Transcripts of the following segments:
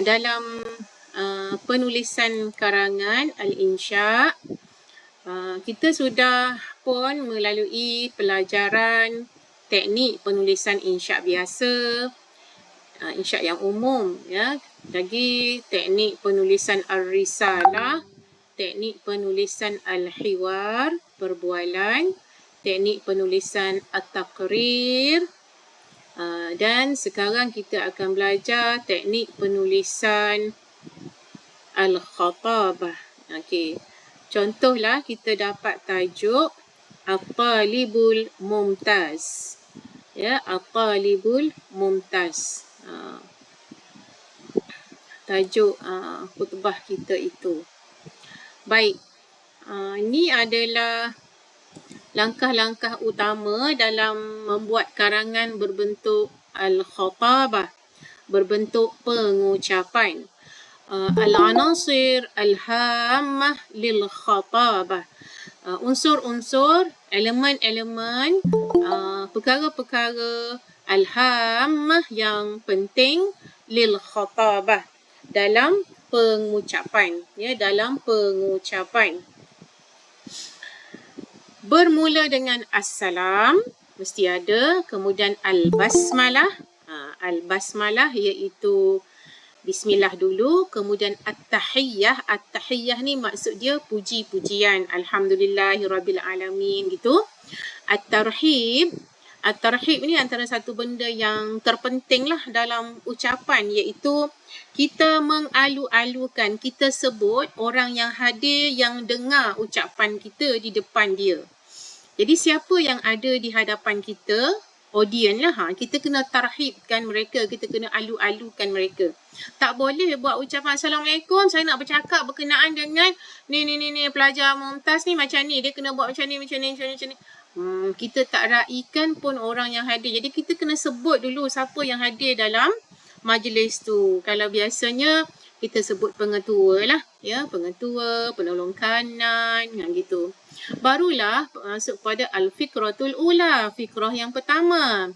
Dalam penulisan karangan Al-Insya, kita sudah pun melalui pelajaran teknik penulisan insya biasa, insya yang umum, ya. Lagi teknik penulisan Ar-Risalah, teknik penulisan Al-Hiwar, perbualan, teknik penulisan At-Taqrir, dan sekarang kita akan belajar teknik penulisan Al-Khatabah. Okey. Contohlah kita dapat tajuk At-Talibul Mumtaz. Ya, At-Talibul Mumtaz. Tajuk khutbah kita itu. Baik. Ini adalah langkah-langkah utama dalam membuat karangan berbentuk Al-Khatabah, berbentuk pengucapan. Al-anasir al-hammah lil-khatabah. Unsur-unsur, elemen-elemen, perkara-perkara al-hammah yang penting lil-khatabah dalam pengucapan, ya, dalam pengucapan. Bermula dengan Assalam, mesti ada. Kemudian Al-Basmalah. Al-Basmalah iaitu Bismillah dulu. Kemudian At-Tahiyyah. At-Tahiyyah ni maksud dia puji-pujian. Alhamdulillahirrabbilalamin gitu. At-Tarhib. At-Tarhib ni antara satu benda yang terpenting lah dalam ucapan, iaitu kita mengalu-alukan, kita sebut orang yang hadir, yang dengar ucapan kita di depan dia. Jadi siapa yang ada di hadapan kita, audience lah, kita kena tarhibkan mereka, kita kena alu-alukan mereka. Tak boleh buat ucapan Assalamualaikum, saya nak bercakap berkenaan dengan ni pelajar Mumtaz ni macam ni, dia kena buat macam ni. Kita tak raikan pun orang yang hadir. Jadi kita kena sebut dulu siapa yang hadir dalam majlis tu. Kalau biasanya kita sebut pengetua lah, ya, pengetua, penolong kanan, gitu. Barulah masuk pada al-fikratul ula, fikrah yang pertama.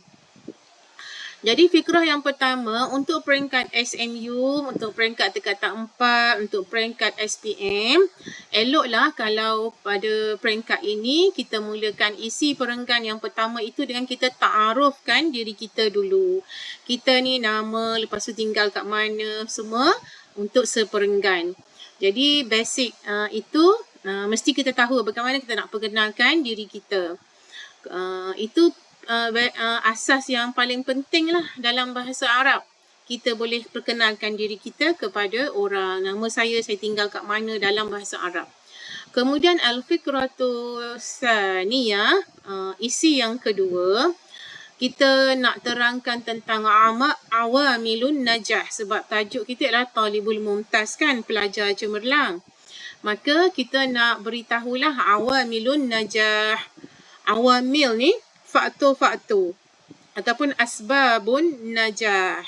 Jadi fikrah yang pertama untuk peringkat SMU, untuk peringkat tingkatan 4, untuk peringkat SPM, eloklah kalau pada peringkat ini kita mulakan isi perenggan yang pertama itu dengan kita ta'arufkan diri kita dulu. Kita ni nama, lepas tu tinggal kat mana, semua untuk seperenggan. Jadi basic itu mesti kita tahu bagaimana kita nak perkenalkan diri kita. Itu asas yang paling penting lah dalam bahasa Arab. Kita boleh perkenalkan diri kita kepada orang. Nama saya tinggal kat mana dalam bahasa Arab. Kemudian al-fikratul saniyah, isi yang kedua, kita nak terangkan tentang awamilun najah, sebab tajuk kita adalah Talibul Mumtaz kan, pelajar cemerlang. Maka kita nak beritahulah awamilun najah. Awamil ni faktor-faktor ataupun asbabun najah,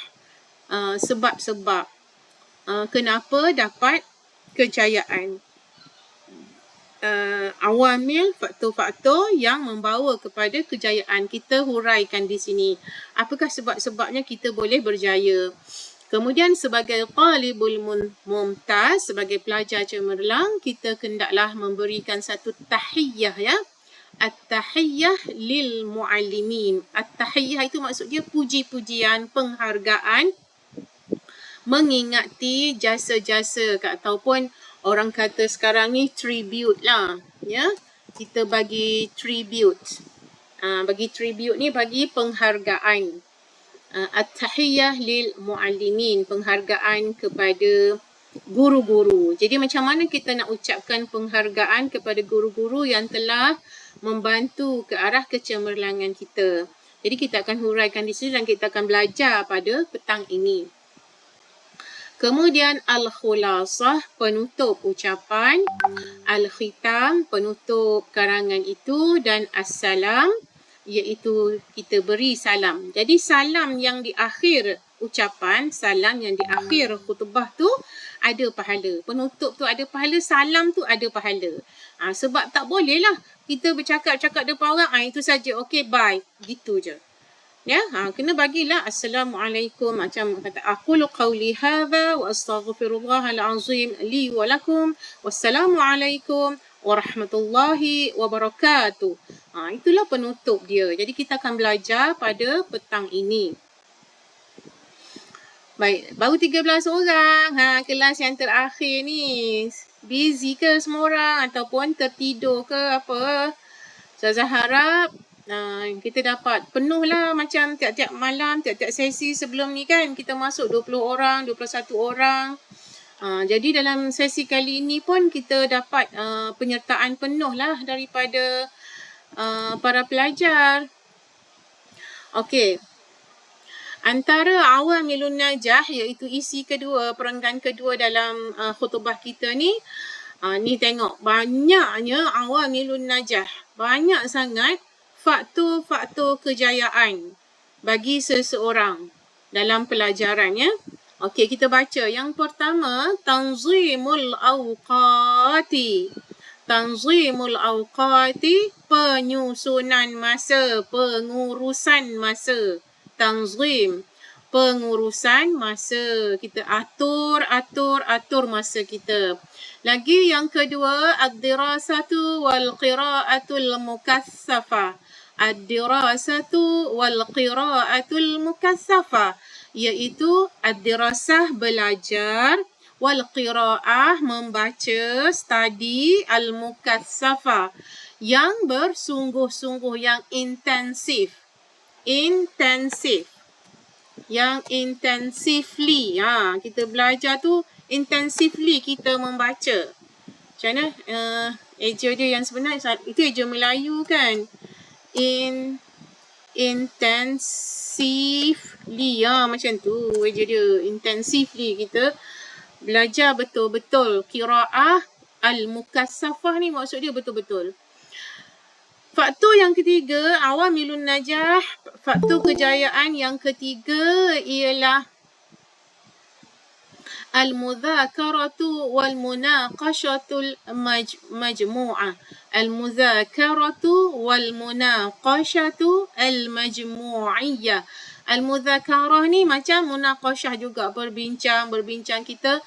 sebab-sebab kenapa dapat kejayaan. Awamil, faktor-faktor yang membawa kepada kejayaan, kita huraikan di sini. Apakah sebab-sebabnya kita boleh berjaya? Kemudian sebagai talibul mumtaz, sebagai pelajar cemerlang, kita hendaklah memberikan satu tahiyyah, ya. At-tahiyyah lil muallimin. At-tahiyyah itu maksud dia puji-pujian, penghargaan, mengingati jasa-jasa, ataupun orang kata sekarang ni tribute lah, ya. Kita bagi tribute. Bagi tribute ni bagi penghargaan. At-tahiyyah lil muallimin, penghargaan kepada guru-guru. Jadi macam mana kita nak ucapkan penghargaan kepada guru-guru yang telah membantu ke arah kecemerlangan kita. Jadi kita akan huraikan di sini dan kita akan belajar pada petang ini. Kemudian al-khulasah, penutup ucapan, al-khitam, penutup karangan itu, dan as-salam, iaitu kita beri salam. Jadi salam yang di akhir ucapan, salam yang di akhir khutbah tu ada pahala. Penutup tu ada pahala, salam tu ada pahala. Sebab tak boleh lah kita bercakap-cakap depan orang, itu saja, okay, bye, gitu je. Ya, kena bagilah assalamualaikum, macam kata aqulu qawli hadza wa astaghfirullahal azim li wa lakum wassalamualaikum warahmatullahi wabarakatuh. Itulah penutup dia. Jadi kita akan belajar pada petang ini. Baik, baru 13 orang. Kelas yang terakhir ni. Busy ke semua orang ataupun tertidur ke apa? Ustazah harap kita dapat penuh lah macam tiap-tiap malam, tiap-tiap sesi sebelum ni kan. Kita masuk 20 orang, 21 orang. Jadi dalam sesi kali ini pun kita dapat penyertaan penuh lah daripada para pelajar. Okey. Antara awamilun najah iaitu isi kedua, perenggan kedua dalam khutbah kita ni. Ni tengok banyaknya awamilun najah. Banyak sangat faktor-faktor kejayaan bagi seseorang dalam pelajaran ya. Okey, kita baca. Yang pertama, tanzimul awqati. Tanzimul awqati, penyusunan masa, pengurusan masa. Tanzim, pengurusan masa. Kita atur masa kita. Lagi yang kedua, ad-dirasatu wal qira'atul mukassafah. Ad-dirasatu wal qira'atul mukassafah, iaitu ad-dirasah belajar, wal qira'ah membaca, study, al mukassafah yang bersungguh-sungguh, yang intensif. Yang intensively. Kita belajar tu intensively kita membaca. Macam mana? Eja dia yang sebenar itu eja Melayu kan? Intensively. Macam tu eja dia. Intensively kita belajar betul-betul. Qiraah al-mukassafah ni maksud dia betul-betul. Faktor yang ketiga, awamilun najah, faktor kejayaan yang ketiga ialah al-mudzakaratu wal munaqashatul majmu'ah. Al-mudzakaratu wal munaqashatu al-majmu'iyyah. Al-mudzakarah ni macam munaqashah juga, berbincang kita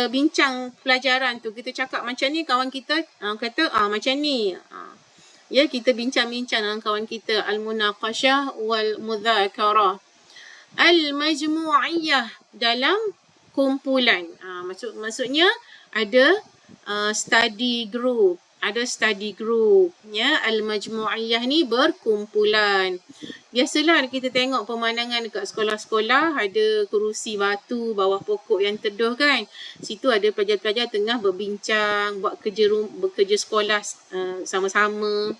bincang pelajaran tu. Kita cakap macam ni, kawan kita kata macam ni. Ya, kita bincang-bincang dengan kawan kita. Al-munaqashah wal mudzakarah. Al-majmu'iyyah, dalam kumpulan. Maksudnya ada study group. Ya, al-majmu'iyyah ni berkumpulan. Biasalah kita tengok pemandangan dekat sekolah-sekolah, ada kerusi batu bawah pokok yang teduh kan. Situ ada pelajar-pelajar tengah berbincang, buat bekerja sekolah sama-sama.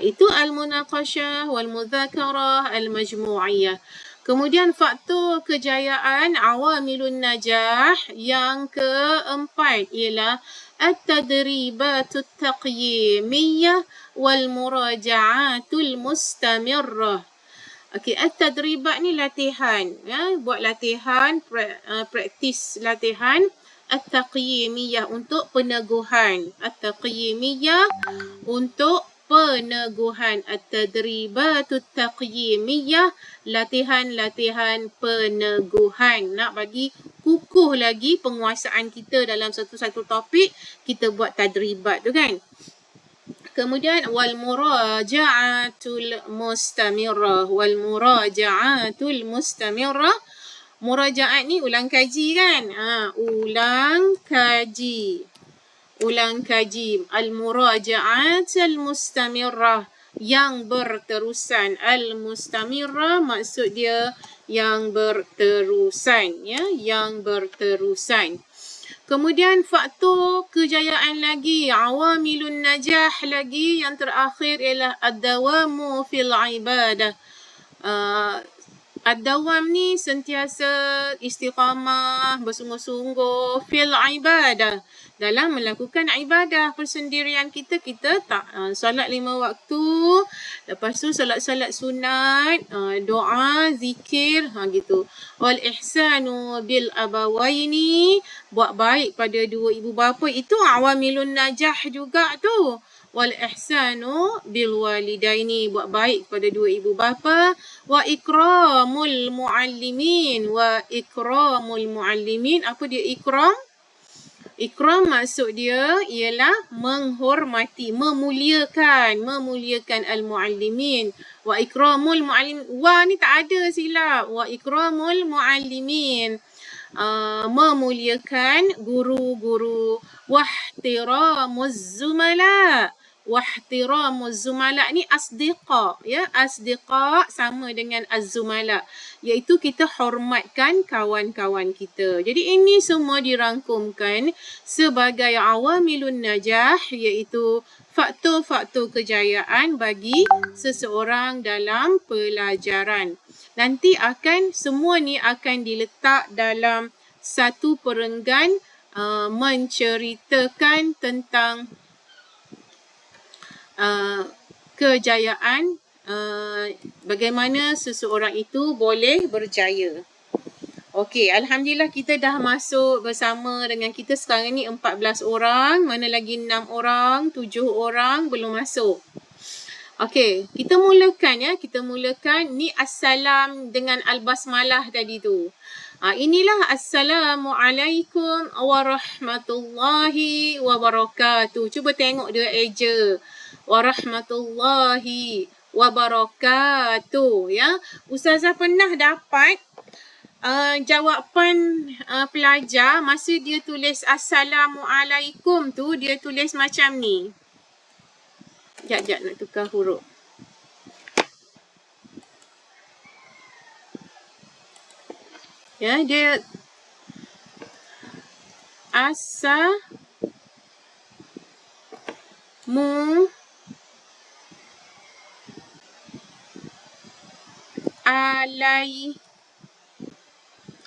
Itu al-munaqashah wal mudzakarah al-majmu'iyyah. Kemudian faktor kejayaan awamilun najah yang keempat ialah at-tadribatut taqyimiyyah wal muraja'atul mustamirrah. Okey, at-tadribat ni latihan, ya, buat latihan, praktis latihan. At-taqyimiyyah untuk peneguhan. At-taqyimiyyah untuk peneguhan. At-tadribatut taqyimiyyah, latihan-latihan peneguhan. Nak bagi kukuh lagi penguasaan kita dalam satu-satu topik, kita buat tadribat tu kan. Kemudian wal muraja'atul mustamirrah. Wal muraja'atul mustamirrah. Muraja'at ni ulang kaji kan? Ulang kaji. Al-muraja'at al-mustamirrah, yang berterusan. Al-mustamirrah maksud dia yang berterusan, ya, yang berterusan. Kemudian faktor kejayaan lagi, awamilun najah lagi, yang terakhir ialah ad-dawamu fil ibadah. Ad-dawam ni sentiasa istiqamah, bersungguh-sungguh fil ibadah, dalam melakukan ibadah persendirian kita tak solat 5 waktu, lepas tu solat-solat sunat, doa, zikir, gitu. Wal ihsanu bil abawaini, buat baik pada dua ibu bapa, itu awamilun najah juga tu. wal ihsanu bil walidaini, buat baik kepada dua ibu bapa, wa ikramul muallimin, apa dia ikram? Ikram maksud dia ialah menghormati, memuliakan al-muallimin. Wa ikramul muallimin. Wa ni tak ada silap. Wa ikramul muallimin. Memuliakan guru-guru. Wahtiramuz zumala. Wahtiramuz zumala ni asdiqa, ya, asdiqa sama dengan az-zumala, iaitu kita hormatkan kawan-kawan kita. Jadi ini semua dirangkumkan sebagai awamilun najah, iaitu faktor-faktor kejayaan bagi seseorang dalam pelajaran. Nanti semua ni akan diletak dalam satu perenggan menceritakan tentang kejayaan, bagaimana seseorang itu boleh berjaya. Okey, alhamdulillah kita dah masuk bersama dengan kita sekarang ni 14 orang, mana lagi 6 orang, 7 orang belum masuk. Okey, kita mulakan ni assalam dengan al-basmalah tadi tu. Inilah assalamualaikum warahmatullahi wabarakatuh. Cuba tengok dia eja. Warahmatullahi wabarakatuh, ya. Ustazah pernah dapat jawapan pelajar masa dia tulis assalamualaikum tu, dia tulis macam ni. Jap nak tukar huruf. Ya, dia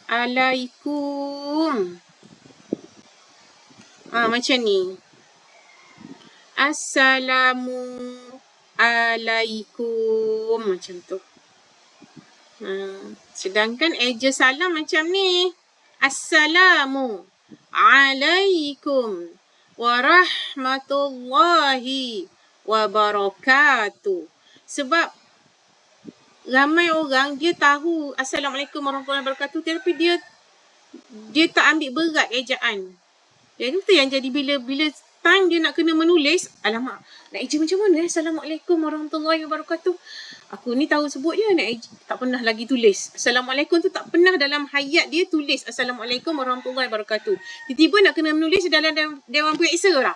alaikum. Macam ni. Assalamualaikum, macam tu. Sedangkan eja salam macam ni. Assalamu alaikum warahmatullahi wabarakatuh. Sebab ramai orang dia tahu assalamualaikum warahmatullahi wabarakatuh, tapi dia tak ambil berat ejaan. Jadi itu yang jadi bila time dia nak kena menulis, alamak, nak eja macam mana? Assalamualaikum warahmatullahi wabarakatuh. Aku ni tahu sebut je, nak eja, tak pernah lagi tulis. Assalamualaikum tu tak pernah dalam hayat dia tulis assalamualaikum warahmatullahi wabarakatuh. Tiba-tiba nak kena menulis dalam Dewan Periksa lah.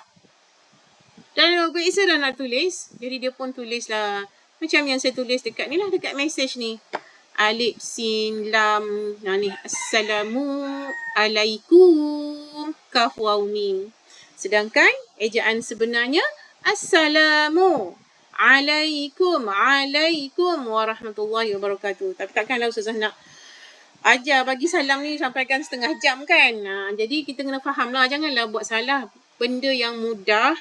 Dalam Dewan Periksa dah nak tulis. Jadi dia pun tulis lah. Macam yang saya tulis dekat ni lah, dekat message ni. Alif, sin, lam. Ni, assalamualaikum, kaf, waw, mim. Sedangkan ejaan sebenarnya assalamualaikum warahmatullahi wabarakatuh. Tapi takkanlah Ustazah nak ajar bagi salam ni sampaikan setengah jam kan. Jadi kita kena faham lah, janganlah buat salah benda yang mudah.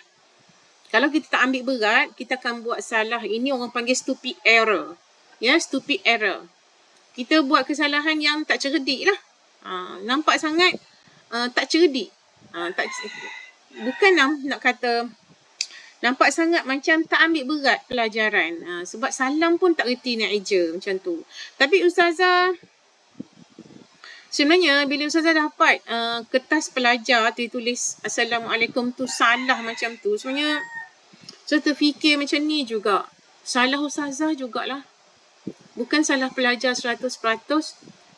Kalau kita tak ambil berat, kita akan buat salah. Ini orang panggil stupid error. Ya, stupid error. Kita buat kesalahan yang tak cerdik lah. Nampak sangat tak cerdik. Bukan nak kata nampak sangat macam tak ambil berat pelajaran. Sebab salam pun tak reti nak eja macam tu. Tapi Ustazah, sebenarnya bila Ustazah dapat kertas pelajar tu tulis assalamualaikum tu salah macam tu, sebenarnya saya terfikir macam ni juga. Salah Ustazah jugalah. Bukan salah pelajar 100%.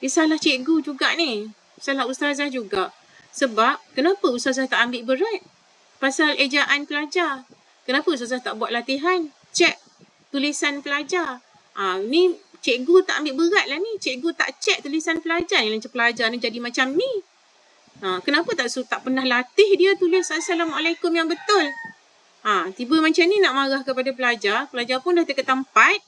Dia salah cikgu juga ni. Salah Ustazah juga. Sebab kenapa Ustazah tak ambil berat pasal ejaan pelajar? Kenapa Ustazah tak buat latihan? Cek tulisan pelajar. Ni cikgu tak ambil berat lah ni. Cikgu tak cek tulisan pelajar ni. Macam pelajar ni jadi macam ni. Kenapa tak pernah latih dia tulis assalamualaikum yang betul? Tiba macam ni nak marah kepada pelajar. Pelajar pun dah tingkatan 4.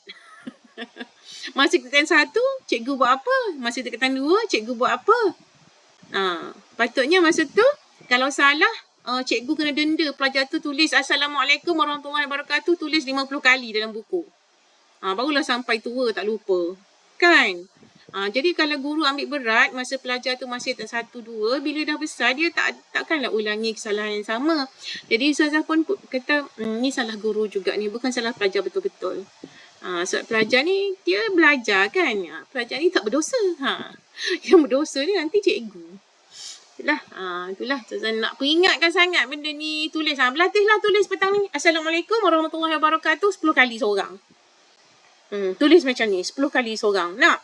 Masa tingkatan 1, cikgu buat apa? Masa tingkatan 2, cikgu buat apa? Patutnya masa tu, kalau salah, cikgu kena denda pelajar tu tulis assalamualaikum warahmatullahi wabarakatuh, tulis 50 kali dalam buku. Barulah sampai tua tak lupa. Kan? Jadi kalau guru ambil berat masa pelajar tu masih tak 1, 2, bila dah besar dia takkanlah ulangi kesalahan yang sama. Jadi ustazah pun kata ni salah guru juga ni, bukan salah pelajar betul-betul. Sebab pelajar ni dia belajar kan. Pelajar ni tak berdosa. Yang berdosa ni nanti cikgu. Itulah ustazah nak peringatkan sangat benda ni. Tulis. Berlatihlah tulis petang ni. Assalamualaikum warahmatullahi wabarakatuh 10 kali seorang. Tulis macam ni 10 kali seorang. Nak?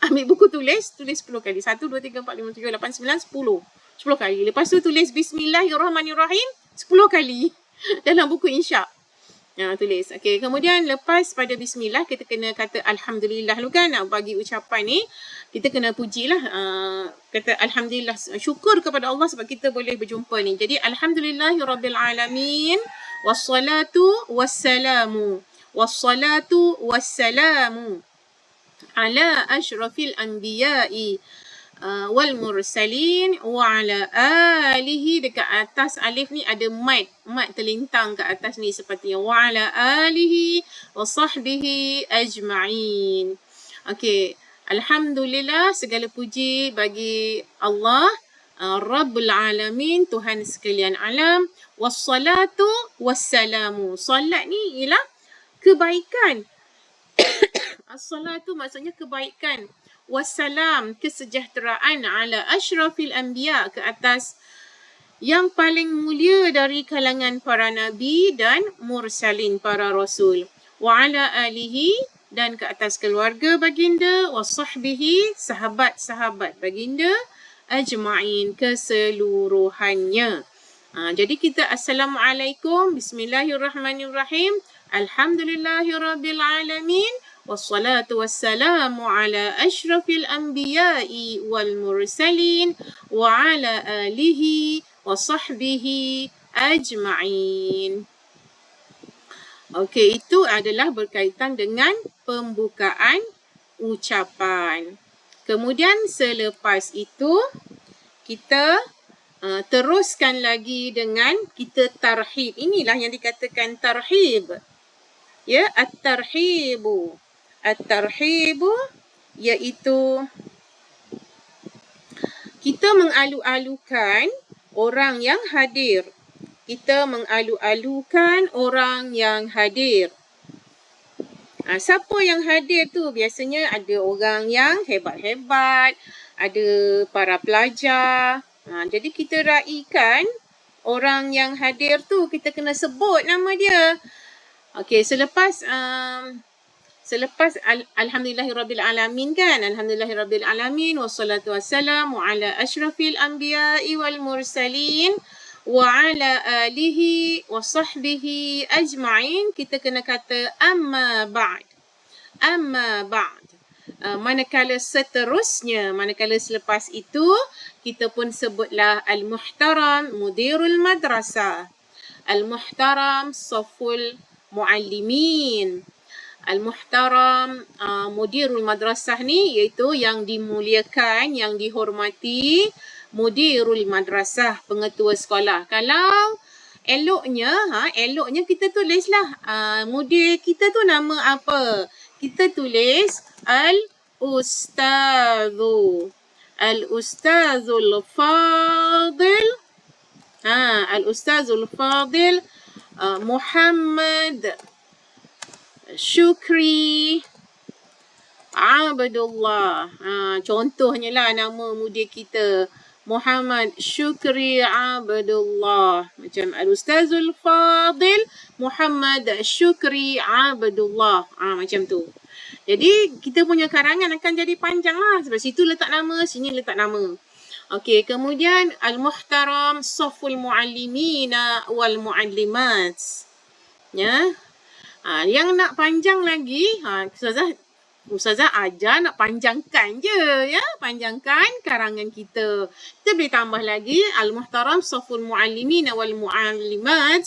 Ambil buku tulis 10 kali. 1, 2, 3, 4, 5, 7, 8, 9, 10. 10 kali. Lepas tu tulis Bismillahirrahmanirrahim 10 kali. Dalam buku insya'. Tulis. Okay. Kemudian lepas pada bismillah kita kena kata alhamdulillah lu kan, nak bagi ucapan ni kita kena pujilah, kata alhamdulillah, syukur kepada Allah sebab kita boleh berjumpa ni. Jadi alhamdulillahirabbil alamin wassalatu wassalamu ala asyrafil anbiya'i wal mursalin wa ala alihi. Dekat atas alif ni ada mat terlintang ke atas ni seperti wa ala alihi wa sahbihi ajma'in. Okey, alhamdulillah, segala puji bagi Allah Rabbul Alamin, Tuhan sekalian alam. Wassalatu wassalamu, salat ni ialah kebaikan. As-salatu maksudnya kebaikan. Wassalam, kesejahteraan, ala asyrafil anbiya, ke atas yang paling mulia dari kalangan para nabi dan mursalin, para rasul. Wa ala alihi, dan ke atas keluarga baginda, wa sahbihi, sahabat-sahabat baginda, ajma'in, keseluruhannya. Jadi kita assalamualaikum, bismillahirrahmanirrahim, alhamdulillahirabbil alamin, wassalatu wassalamu ala asyrafil anbiya'i wal mursalin wa ala alihi wa sahbihi ajma'in. Okey, itu adalah berkaitan dengan pembukaan ucapan. Kemudian selepas itu kita teruskan lagi dengan kita tarhib. Inilah yang dikatakan tarhib. Ya, at-tarhibu. At-tarhibu iaitu kita mengalu-alukan orang yang hadir. Kita mengalu-alukan orang yang hadir. Siapa yang hadir tu? Biasanya ada orang yang hebat-hebat, ada para pelajar. Jadi kita raikan orang yang hadir tu, kita kena sebut nama dia. Okey, selepas alhamdulillahirabbil alamin kan, alhamdulillahirabbil alamin wassalatu wassalamu ala asyrafil anbiya'i wal mursalin wa ala alihi wa sahbihi ajma'in, kita kena kata amma ba'd. Manakala seterusnya, manakala selepas itu, kita pun sebutlah al-muhtaram mudirul madrasah, al-muhtaram saful muallimin. Al-muhtaram mudirul madrasah ni iaitu yang dimuliakan, yang dihormati, mudirul madrasah, pengetua sekolah. Kalau eloknya kita tulislah mudir kita tu nama apa. Kita tulis al-ustadzu. Al-ustadzul fadil. Al-ustadzul fadil Muhammad Syukri Abdullah. Contohnya lah nama mudir kita Muhammad Syukri Abdullah. Macam Al-Ustazul Fadil Muhammad Syukri Abdullah. Macam tu. Jadi kita punya karangan akan jadi panjang lah. Sebab situ letak nama, sini letak nama. Okey, kemudian Al-Muhtaram Saful Muallimina wal Muallimat. Ya. Yang nak panjang lagi, Ustazah ajar nak panjangkan je, ya, panjangkan karangan kita. Kita boleh tambah lagi Al-Muhtaram Saful Muallimin wal Muallimat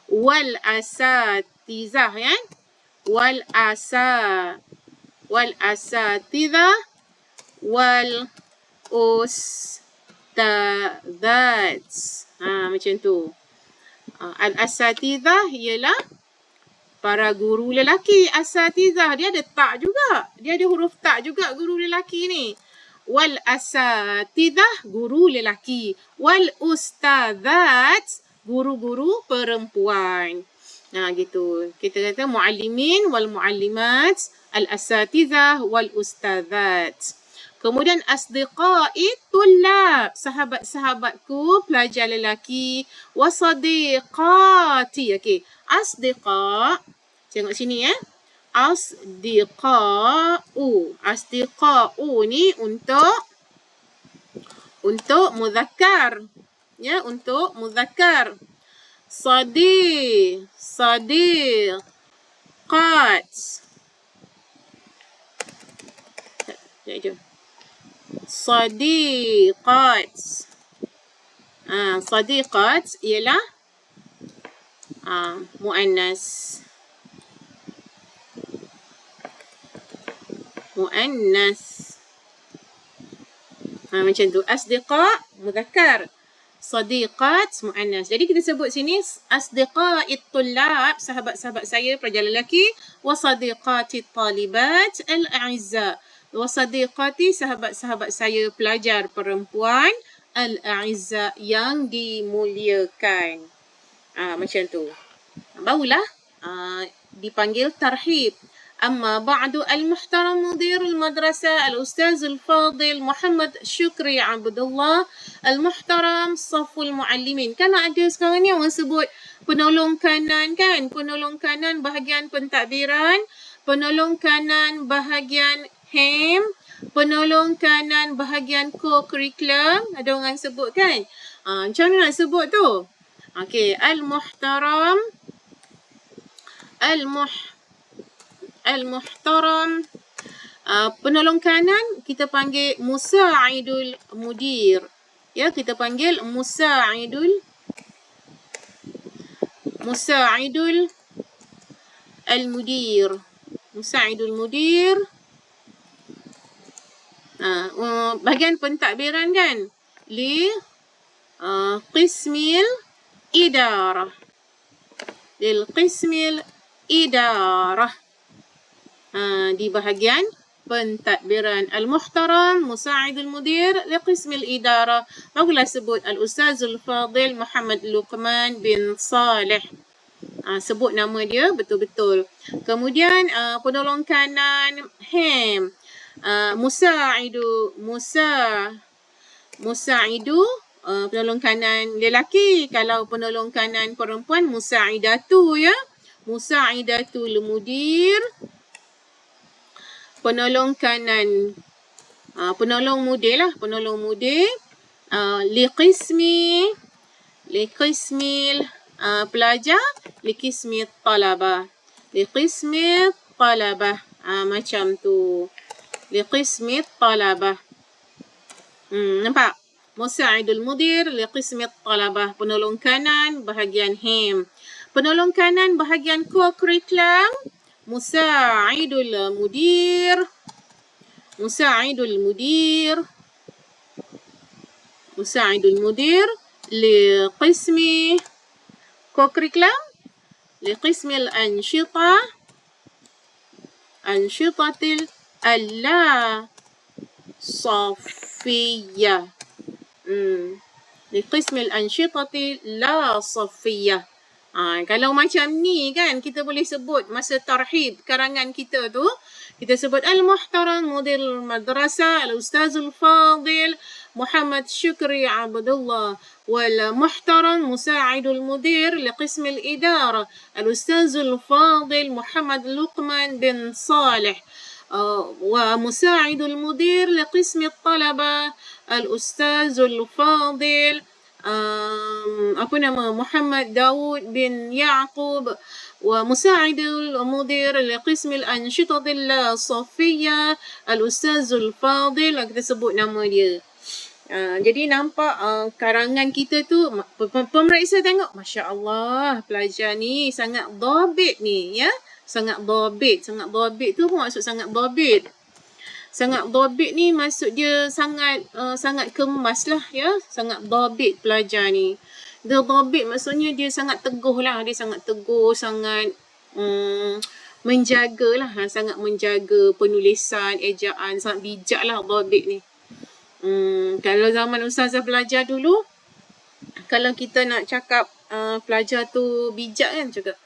wal Asatizah, ya. Wal Asatizah wal Ustadzat. Macam tu. Al-Asatizah ialah para guru lelaki. Asatizah, dia ada tak juga. Dia ada huruf tak juga guru lelaki ni. Wal asatizah, guru lelaki. Wal ustadzat, guru-guru perempuan. Nah gitu. Kita kata muallimin wal muallimat, al asatizah wal ustadzat. Kemudian asdiqai tullab, sahabat-sahabatku pelajar lelaki. Wasadiqati. Okey. Asdiqa, tengok sini ya. Asdiqa'u. Asdiqa'u ni untuk muzakkar. Ya, untuk muzakkar. Sadiqat. Sadiqat. Sadiqat ialah muannas. Muannas. Macam tu. Asdiqa muzakkar. Sadiqat muannas. Jadi kita sebut sini asdiqait tullab, sahabat-sahabat saya pelajar lelaki, wa sadiqatit talibat al-a'izza. Wa sadiqati, sahabat-sahabat saya pelajar perempuan, al-a'izza, yang dimuliakan. Macam tu. Barulah dipanggil tarhib. أما بعد المحترم مدير المدرسة الأستاذ الفاضل محمد شكري عبد الله المحترم صف المعلمين. Kan ada sekarang ni orang sebut penolong kanan kan, penolong kanan bahagian pentadbiran, penolong kanan bahagian HEM, penolong kanan bahagian co-curriculum, ada orang sebut kan. Macam mana nak sebut tu? Okey, al-muhtaram, al-muhtaram, penolong kanan kita panggil musa'idul mudir. Ya, kita panggil musa'idul al-mudir. Musa'idul mudir. Bahagian pentadbiran kan, li qismil idarah. Lil qismil idarah. Di bahagian pentadbiran. Al-muhtaram musa'idul mudir li qismil idarah. Barulah sebut al-ustazul fadil Muhammad Luqman bin Saleh. Sebut nama dia betul-betul. Kemudian penolong kanan HEM, musa'idu penolong kanan lelaki. Kalau penolong kanan perempuan musa'idatu ya. Musa'idatul mudir. Penolong kanan, penolong mudir lah, penolong mudir. Liqismil pelajar, liqismil talabah. Liqismil talabah. Macam tu. Liqismil talabah. Nampak? Musa'idul mudir, liqismil talabah. Penolong kanan, bahagian HEM. Penolong kanan, bahagian co-curriculum. Musa'idul mudir. Musa'idul mudir. Musa'idul mudir. Liqismi co-curriculum. Liqismil anshita. Anshitatil alla safiyah. Liqismil anshitatil la safiyah. Kalau macam ni kan, kita boleh sebut masa tarhib karangan kita tu, kita sebut al-muhtaram mudir madrasah al-ustazul fadil Muhammad Shukri Abdullah, wal muhtaram musa'idul mudir liqismil idara al-ustazul fadil Muhammad Luqman bin Saleh, wa musa'idul mudir liqismil talaba al-ustazul fadil Muhammad Daud bin Yaqub, wa musa'idul mudir liqismil anshitatil safiyah al-ustazul fadil. Kita sebut nama dia. Jadi nampak karangan kita tu, pemeriksa tengok, Masya Allah, pelajar ni sangat dhabit ni ya. Sangat dhabit. Sangat dhabit tu apa maksud sangat dhabit? Sangat dhabit ni maksud dia sangat kemas lah ya. Sangat dhabit pelajar ni. Dia dhabit maksudnya dia sangat teguh lah. Dia sangat teguh, sangat menjagalah, sangat menjaga penulisan, ejaan, sangat bijak lah dhabit ni. Kalau zaman ustazah belajar dulu, kalau kita nak cakap pelajar tu bijak kan, cakap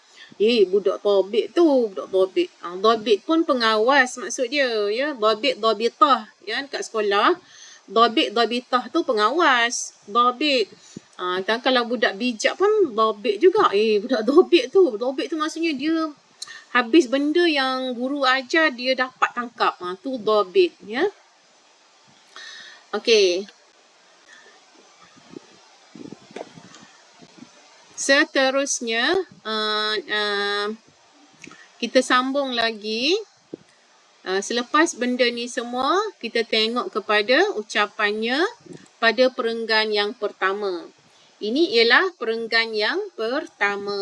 budak dhabit tu, budak dhabit. Dhabit pun pengawas maksud dia, ya. Dhabit, dhabitah, ya, kat sekolah. Dhabit, dhabitah tu pengawas. Dhabit. Dan kalau budak bijak pun dhabit juga. Budak dhabit tu maksudnya dia habis benda yang guru ajar dia dapat tangkap. Tu dhabit, ya. Okey. Seterusnya, kita sambung lagi. Selepas benda ni semua, kita tengok kepada ucapannya pada perenggan yang pertama. Ini ialah perenggan yang pertama.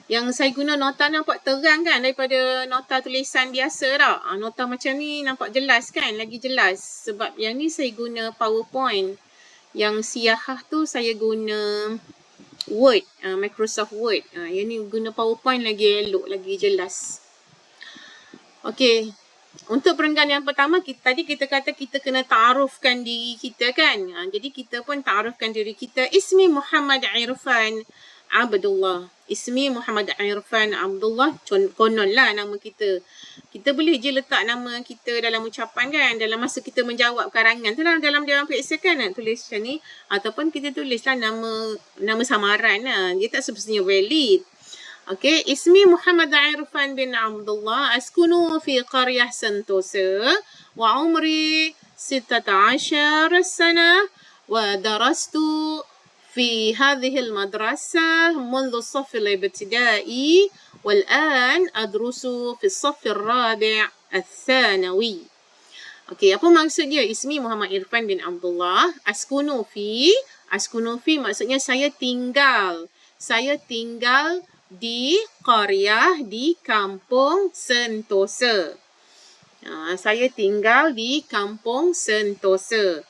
Yang saya guna nota nampak terang kan daripada nota tulisan biasa tak? Nota macam ni nampak jelas kan? Lagi jelas. Sebab yang ni saya guna PowerPoint. Yang siyahah tu saya guna Word, Microsoft Word. Yang ni guna PowerPoint lagi elok, lagi jelas. Okey. Untuk perenggan yang pertama, tadi kita kata kita kena ta'arufkan diri kita kan. Jadi kita pun ta'arufkan diri kita. Ismi Muhammad Irfan Abdullah. Ismi Muhammad Irfan Abdullah. Konon lah nama kita. Kita boleh je letak nama kita dalam ucapan kan. Dalam masa kita menjawab karangan. Tu dalam Dewan Periksa kan nak tulis macam ni. Ataupun kita tulislah nama samaran lah. Dia tak semestinya valid. Okay, ismi Muhammad Irfan bin Abdullah, askunu fi qaryah Sentosa, wa umri 16 sana, wa darastu fi hadhihi al-madrasah منذ الصف الابتدائي والآن أدرس في الصف الرابع الثانوي. Okay, apa maksud dia? Ismi Muhammad Irfan bin Abdullah, askunu fi maksudnya saya tinggal di qaryah, di kampung Sentosa. Saya tinggal di kampung Sentosa.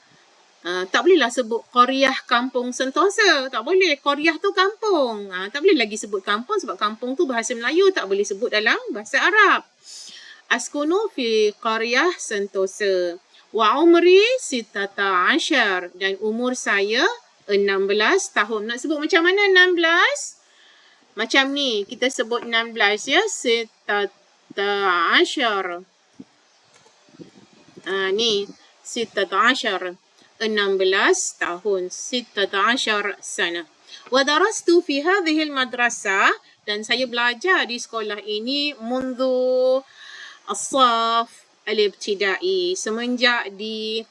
Tak bolehlah sebut qaryah kampung Sentosa. Tak boleh. Qaryah tu kampung. Tak boleh lagi sebut kampung sebab kampung tu bahasa Melayu. Tak boleh sebut dalam bahasa Arab. Askunu fi qaryah Sentosa. Wa umri 16. Dan umur saya 16 tahun. Nak sebut macam mana 16? Macam ni, kita sebut 16 ya, 16. Ni, 16. 16 tahun, 16 sana. Wa darastu fi hadhihi al-madrasah, dan saya belajar di sekolah ini mundu as-saf al-ibtidai, semenjak di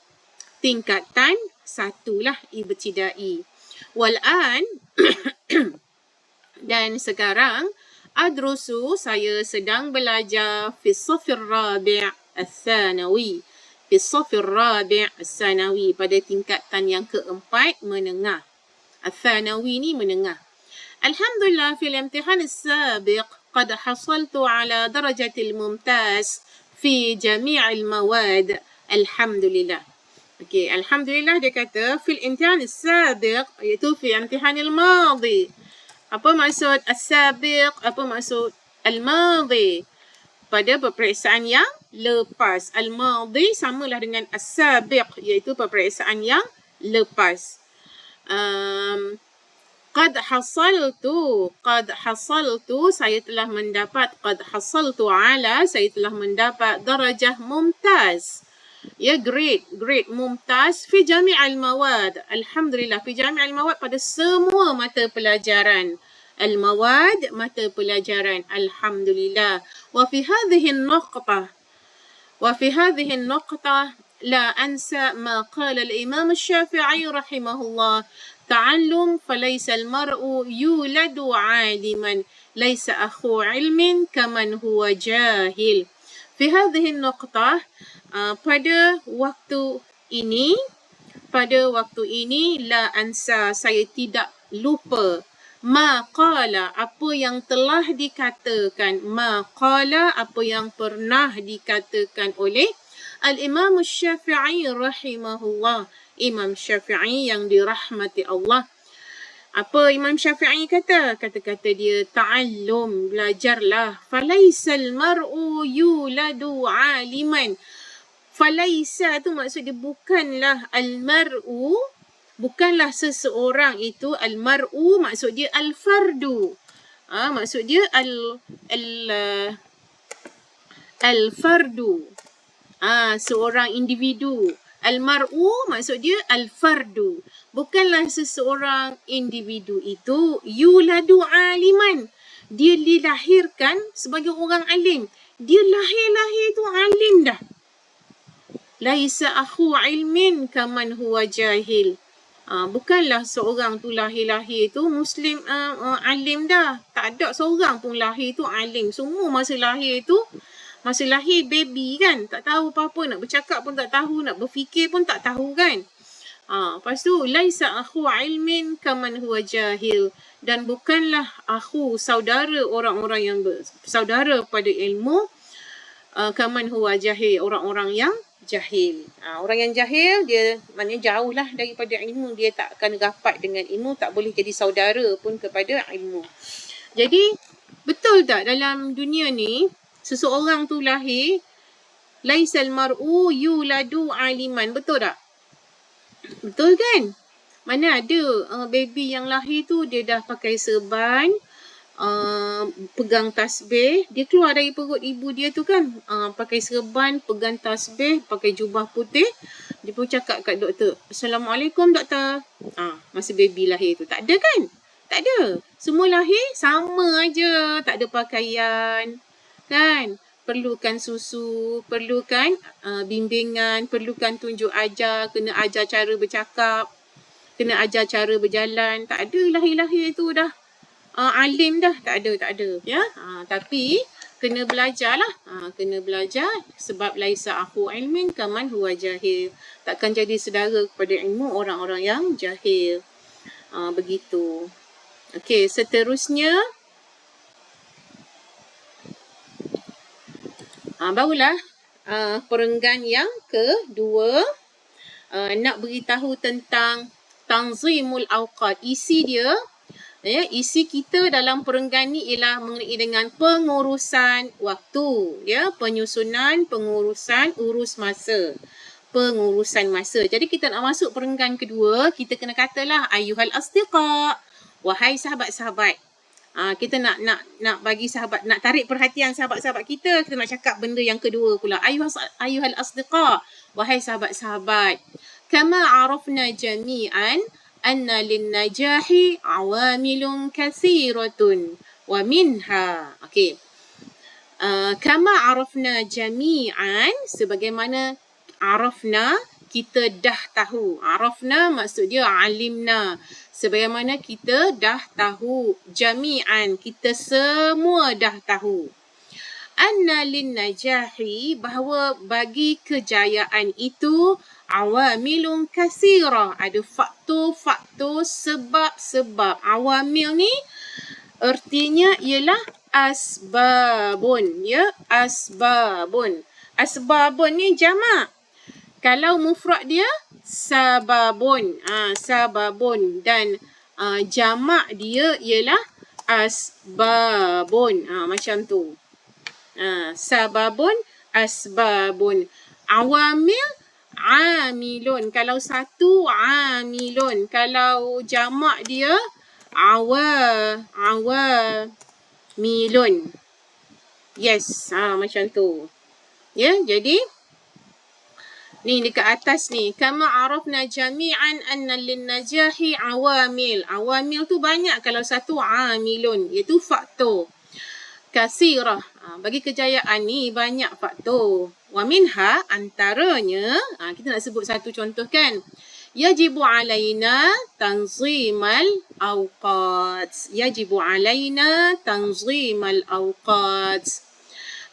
tingkatan 1 lah, ibtidai. Wal'an dan sekarang adrusu, saya sedang belajar fi as-saffir rabi' al-thanawi, fi as-saffir rabi' al-thanawi, pada tingkatan yang keempat menengah. Al-thanawi ni menengah. Alhamdulillah fil imtihan as-sabiq qad hasaltu ala darajatil mumtaz fi jami'il mawad. Alhamdulillah. Okey, alhamdulillah dia kata fil imtihan as-sabiq, iaitu fi imtihanil madi. Apa maksud as-sabiq? Apa maksud al-madi? Pada peperiksaan yang lepas. Al-madi samalah dengan as-sabiq, iaitu peperiksaan yang lepas. Qad hasaltu, saya telah mendapat, qad hasaltu ala, saya telah mendapat darajah mumtaz. Ya, grade mumtaz fi jami'al mawad. Alhamdulillah, fi jami'al mawad, pada semua mata pelajaran. Al-mawad, mata pelajaran. Alhamdulillah. Wa fi hadhihi an-nuqtah la ansa ma qala al-imam al-Syafi'i rahimahullah, ta'allum falaysa al-mar'u yuladu 'aliman, laysa akhu 'ilmin kaman huwa jahil. Fi hadhihi an-nuqtah, pada waktu ini, la ansa, saya tidak lupa, ma qala, apa yang telah dikatakan, ma qala, apa yang pernah dikatakan oleh Al-Imam Syafi'i rahimahullah, Imam Syafi'i yang dirahmati Allah. Apa Imam Syafi'i kata? Kata-kata dia, ta'allum, belajarlah. Falaisal mar'u yuladu aliman. Falaisa tu maksud dia bukanlah al-mar'u, bukanlah seseorang itu, al-mar'u maksud dia al-fardu. Maksud dia al-fardu. Seorang individu. Al-mar'u maksud dia al-fardu. Bukanlah seseorang individu itu yuladu aliman. Dia dilahirkan sebagai orang alim. Dia lahir-lahir tu alim dah. Laisa akhu ilmin kaman huwa jahil. Bukanlah seorang tu lahir-lahir tu Muslim alim dah. Tak ada seorang pun lahir tu alim. Semua masa lahir tu, masa lahir baby kan. Tak tahu apa-apa, nak bercakap pun tak tahu, nak berfikir pun tak tahu kan. Lepas tu, laisa akhu ilmin kaman huwa jahil. Dan bukanlah akhu, saudara orang-orang yang saudara pada ilmu, kaman huwa jahil, orang-orang yang jahil. Orang yang jahil, dia maknanya jauh lah daripada ilmu. Dia tak akan rapat dengan ilmu, tak boleh jadi saudara pun kepada ilmu. Jadi, betul tak dalam dunia ni, seseorang tu lahir, laisal mar'u yuladu aliman. Betul tak? Betul kan? Mana ada baby yang lahir tu, dia dah pakai serban, pegang tasbih, dia keluar dari perut ibu dia tu kan, pakai serban, pegang tasbih, pakai jubah putih, dia pun cakap kat doktor, Assalamualaikum doktor. Masa baby lahir tu, tak ada kan? Tak ada. Semua lahir sama aja, tak ada pakaian kan. Perlukan susu, perlukan bimbingan, perlukan tunjuk ajar, kena ajar cara bercakap, kena ajar cara berjalan. Tak ada lahir-lahir tu dah alim dah, tak ada ya. Tapi kena belajar lah, kena belajar sebab laisa akhu ilmin kaman huwa jahil. Takkan jadi saudara kepada ilmu orang-orang yang jahil. Begitu. Okey, seterusnya barulah perenggan yang kedua, nak beritahu tentang tanzimul awqat. Isi dia, isi kita dalam perenggan ni ialah mengenai dengan pengurusan waktu, penyusunan, pengurusan, urus masa. Pengurusan masa. Jadi kita nak masuk perenggan kedua, kita kena katalah ayyuhal asdiqa, wahai sahabat-sahabat. Kita nak bagi sahabat, nak tarik perhatian sahabat-sahabat kita nak cakap benda yang kedua pula. Ayyuhal asdiqa, wahai sahabat-sahabat. Kama arafna jami'an anna lin najahi awamilun kathiratun wa minha. Okey. Kama arafna jami'an, sebagaimana arafna, kita dah tahu. Arafna maksud dia alimna. Sebagaimana kita dah tahu. Jami'an, kita semua dah tahu. Anna lin najahi, bahawa bagi kejayaan itu awamilun kathirah, ada faktor-faktor, sebab-sebab. Awamil ni artinya ialah asbabun, asbabun. Asbabun ni jamak. Kalau mufrad dia sababun, sababun, dan jamak dia ialah asbabun, macam tu. Sababun, asbabun. Awamil, amilun. Kalau satu, amilun. Kalau jamak dia awamilun. Yes, macam tu. Jadi ni dekat atas ni, kama arafna jami'an anna lin najahi awamil. Awamil tu banyak, kalau satu amilun, iaitu faktor. Kasirah, bagi kejayaan ni banyak faktor. Wa minha, antaranya, kita nak sebut satu contoh kan. Yajibu alaina tanzimal awqat. Yajibu alaina tanzimal awqat.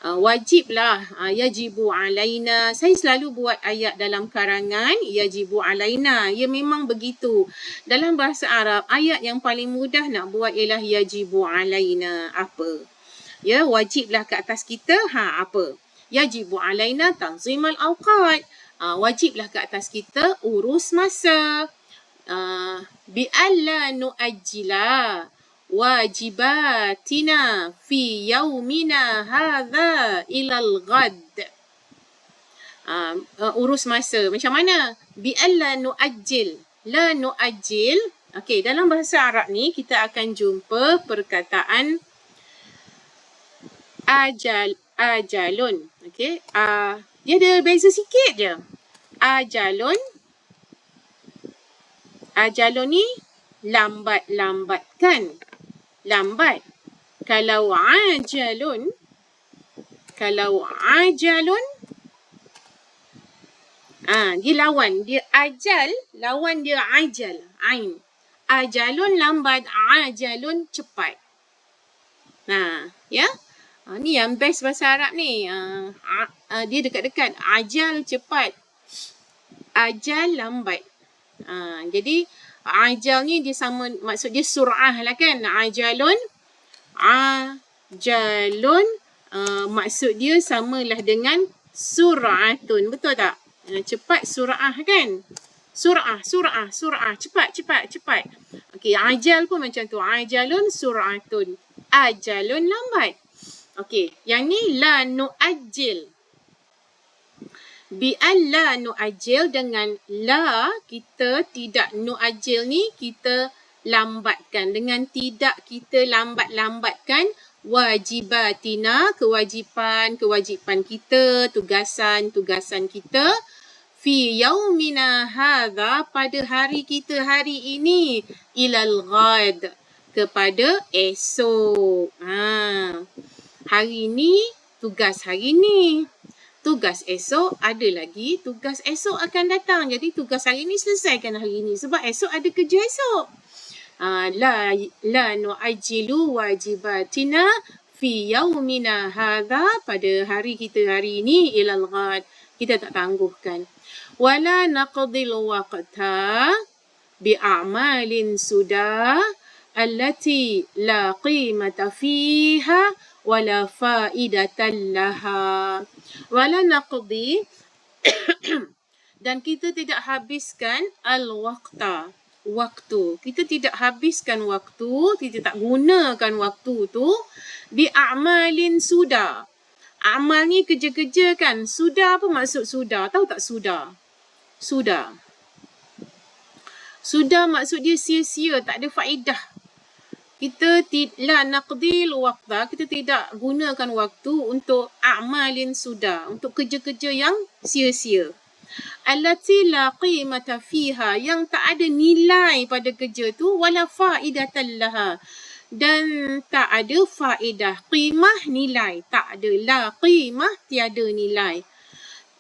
Wajiblah, yajibu alaina. Saya selalu buat ayat dalam karangan yajibu alaina. Ya, memang begitu. Dalam bahasa Arab, ayat yang paling mudah nak buat ialah yajibu alaina. Apa? Wajiblah ke atas kita. Apa? Yajibu alaina tanzimal awqat. Wajiblah ke atas kita urus masa. bi'alla nu'ajjila wajibatina fi yaumina hadha ilal ghad. Urus masa. Macam mana? Bi'alla nu'ajjil. La nu'ajjil. Okey, dalam bahasa Arab ni kita akan jumpa perkataan ajalun. Okey, dia ada beza sikit je. Ajalun ni lambat-lambatkan. Lambat. Kalau ajalun dia lawan. Dia ajal, lawan dia ajal. Ain. Ajalun lambat, ajalun cepat. Ya. Ni yang best bahasa Arab ni. Dia dekat-dekat. Ajal cepat. Ajal lambat. Jadi ajal ni dia sama, maksud dia sur'ah lah kan. Ajalun maksud dia samalah dengan sur'atun. Betul tak? Cepat sur'ah kan. Sur'ah. Cepat. Okey, ajal pun macam tu. Ajalun sur'atun. Ajalun lambat. Okey, yang ni la nu'ajjil. Bi'alla nu'ajjil, dengan la kita tidak nu'ajjil ni kita lambatkan. Dengan tidak kita lambat-lambatkan wajibatina, kewajipan kita, tugasan kita fi yaumina hadha, pada hari kita hari ini, ilal ghad, kepada esok. Hari ni tugas hari ni. Tugas esok ada lagi, tugas esok akan datang. Jadi tugas hari ni selesaikan hari ni sebab esok ada kerja esok. La nu'ajjilu wajibatina fi yaumina hadha, pada hari kita hari ini, ilal ghad, kita tak tangguhkan. Wala naqdil waqta bi'amalin sudah allati la qimata fiha wala faidatan laha. Wala naqdi dan kita tidak habiskan al-waqta, waktu. Kita tidak habiskan waktu, kita tak gunakan waktu tu bi a'malin sudah. Amal ni kerja-kerja kan. Sudah, apa maksud sudah? Tahu tak sudah? Sudah maksud dia sia-sia, tak ada faedah. Kita la naqdil waqta, kita tidak gunakan waktu untuk a'malin sudah, untuk kerja-kerja yang sia-sia. Allati la qimata fiha, yang tak ada nilai pada kerja tu, wala faidatan laha, dan tak ada faedah. Qimah nilai, tak ada. La qimah tiada nilai.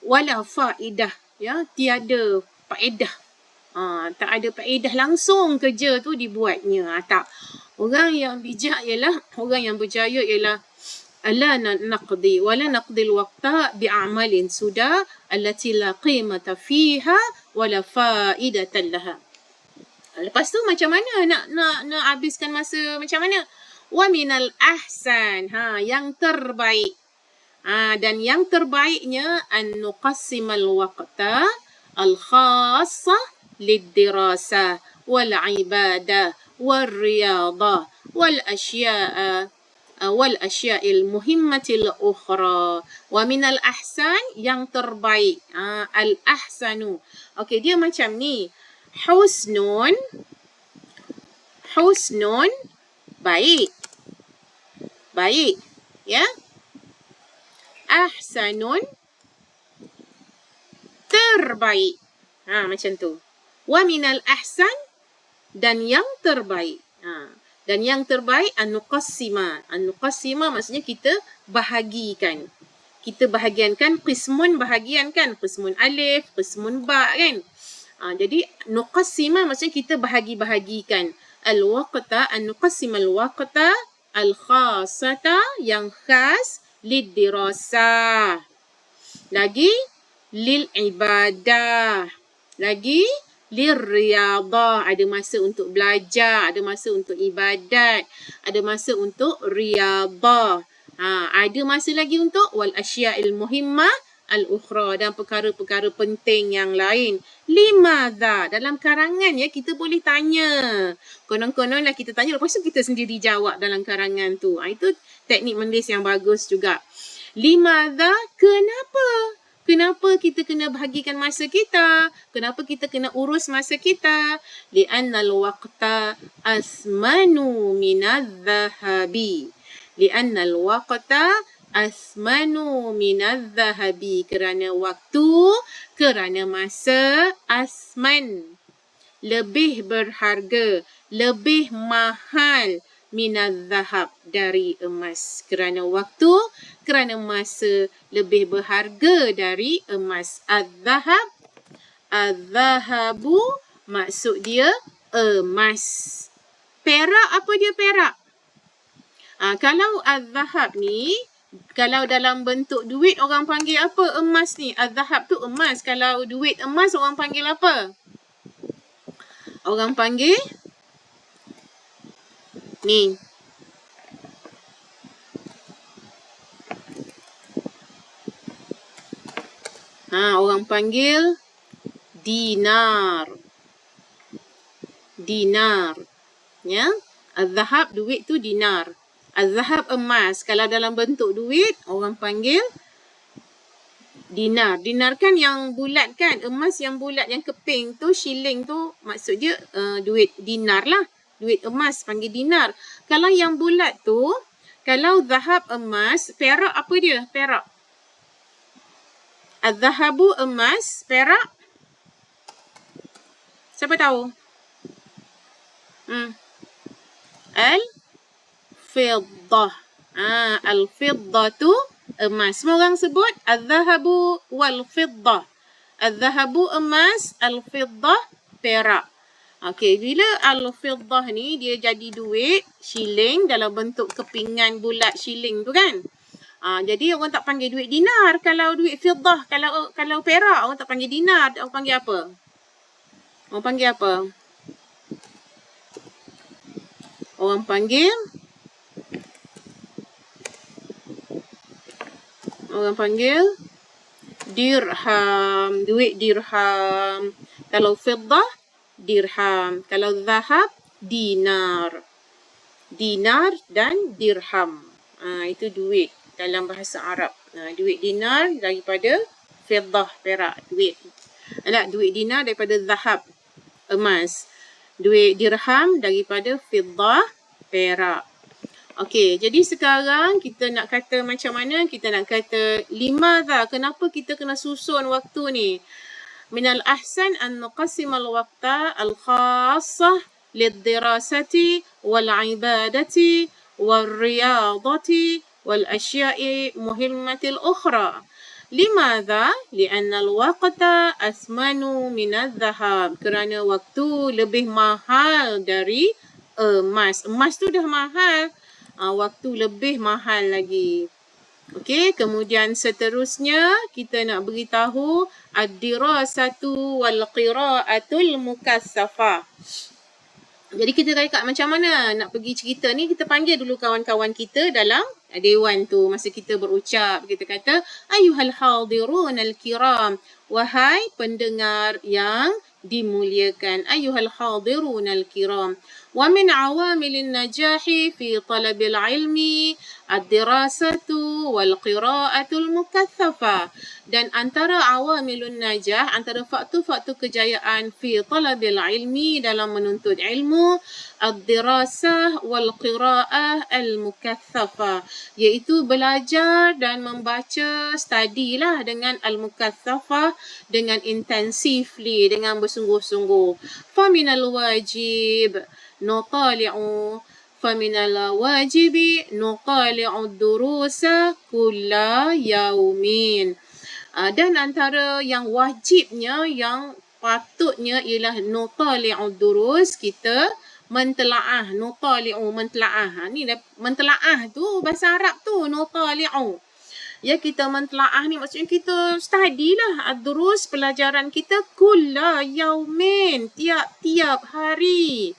Wala faedah, ya, tiada faedah. Tak ada faedah langsung kerja tu dibuatnya. Tak. Orang yang bijak ialah, orang yang berjaya ialah la naqdi wala naqdil waqta bi'amalin sudah allati la qimata fiha wala faidatan laha. Lepas tu macam mana nak habiskan masa macam mana? Wa minal ahsan, yang terbaik. Dan yang terbaiknya an nuqassimal waqta al khassa lid-dirasah wal ibadah wal riyadah wal asya'il muhimmatil ukhra. Wa minal ahsan, yang terbaik. Al ahsanu. Okey, dia macam ni. Husnun baik. Ya. Ahsanun terbaik. Macam tu. Wa minal ahsan, dan yang terbaik. Dan yang terbaik an-nuqassima. An-nuqassima maksudnya kita bahagikan. Kita bahagiankan, qismun bahagiankan. Qismun alif, qismun ba kan. Jadi nuqassima maksudnya kita bahagi-bahagikan. Al-waqta, an-nuqassima al-waqta al-khassata, yang khas, lid-dirasah. Lagi lil ibadah. Lagi lirriyadah, ada masa untuk belajar, ada masa untuk ibadat, ada masa untuk riyadah. Ada masa lagi untuk wal asya'il muhimmah al-ukhra dan perkara-perkara penting yang lain. Limadha, dalam karangan ya kita boleh tanya. Konon-konon lah kita tanya, lepas tu kita sendiri jawab dalam karangan tu. Itu teknik menulis yang bagus juga. Limadha, kenapa? Kenapa kita kena bahagikan masa kita? Kenapa kita kena urus masa kita? Li'annal waqta asmanu minadh-dhahabi. Li'annal waqta asmanu minadh-dhahabi. Kerana waktu, kerana masa, asman. Lebih berharga, lebih mahal minadh-dhahab, dari emas. Kerana waktu, kerana masa lebih berharga dari emas. Adh-dhahab, adh-dhahabu maksud dia emas. Perak, apa dia perak? Kalau adh-dhahab ni, kalau dalam bentuk duit orang panggil apa emas ni? Adh-dhahab tu emas. Kalau duit emas orang panggil apa? Orang panggil ni. Orang panggil dinar. Dinar. Ya. Adh-dhahab duit tu dinar. Adh-dhahab emas. Kalau dalam bentuk duit orang panggil dinar. Dinar kan yang bulat kan? Emas yang bulat yang keping tu, shilling tu maksud dia duit dinar lah. Duit emas panggil dinar. Kalau yang bulat tu, kalau zahab emas, perak apa dia? Perak. Az-zahabu emas, perak. Siapa tahu? Al-fiddah. Al-fiddah tu emas. Semua orang sebut az-zahabu wal-fiddah. Az-zahabu emas, al-fiddah perak. Okey, bila al-fiddah ni dia jadi duit shilling dalam bentuk kepingan bulat shilling tu kan. Jadi orang tak panggil duit dinar kalau duit fiddah, kalau perak orang tak panggil dinar, orang panggil apa? Orang panggil apa? Orang panggil dirham, duit dirham. Kalau fiddah dirham. Kalau zahab, dinar. Dinar dan dirham. Itu duit dalam bahasa Arab. Duit dinar daripada fiddah, perak. Duit dinar daripada zahab, emas. Duit dirham daripada fiddah, perak. Okey, jadi sekarang kita nak kata macam mana? Kita nak kata limadha, kenapa kita kena susun waktu ni? من الأحسن أن نقسم الوقت الخاصة للدراسة والعبادة والرياضة والأشياء مهمة الأخرى. لماذا؟ لأن الوقت أثمن من الذهب. Kerana waktu lebih mahal dari emas. Emas tu dah mahal, waktu lebih mahal lagi. Okey, kemudian seterusnya kita nak beritahu ad-dirasatu wal qira'atul mukassafah. Jadi kita kat macam mana nak pergi cerita ni, kita panggil dulu kawan-kawan kita dalam dewan tu. Masa kita berucap, kita kata ayyuhal hadirun al-kiram, wahai pendengar yang dimuliakan. Ayyuhal hadirun al-kiram. Wa min awamilin najahi fi talabil ilmi ad-dirasatu wal qira'atul mukatsafa. Dan antara awamilun najah, antara faktor-faktor kejayaan fi talabil ilmi, dalam menuntut ilmu, ad-dirasah wal qira'ah al-mukatsafa, iaitu belajar dan membaca, study lah dengan al-mukatsafa, dengan intensively, dengan bersungguh-sungguh. Fa minal wajib nutali'u فَمِنَ الْوَاجِبِ نُطَالِعُ الدُّرُوسَ كُلَّ يَوْمٍ. Dan antara yang wajibnya, yang patutnya ialah nutali'u durus, kita mentelaah. Nutali'u, mentelaah. Ni mentelaah tu bahasa Arab tu, nutali'u. Ya, kita mentelaah ni maksudnya kita study lah ad-durus, pelajaran kita kulla yaumin, tiap-tiap hari.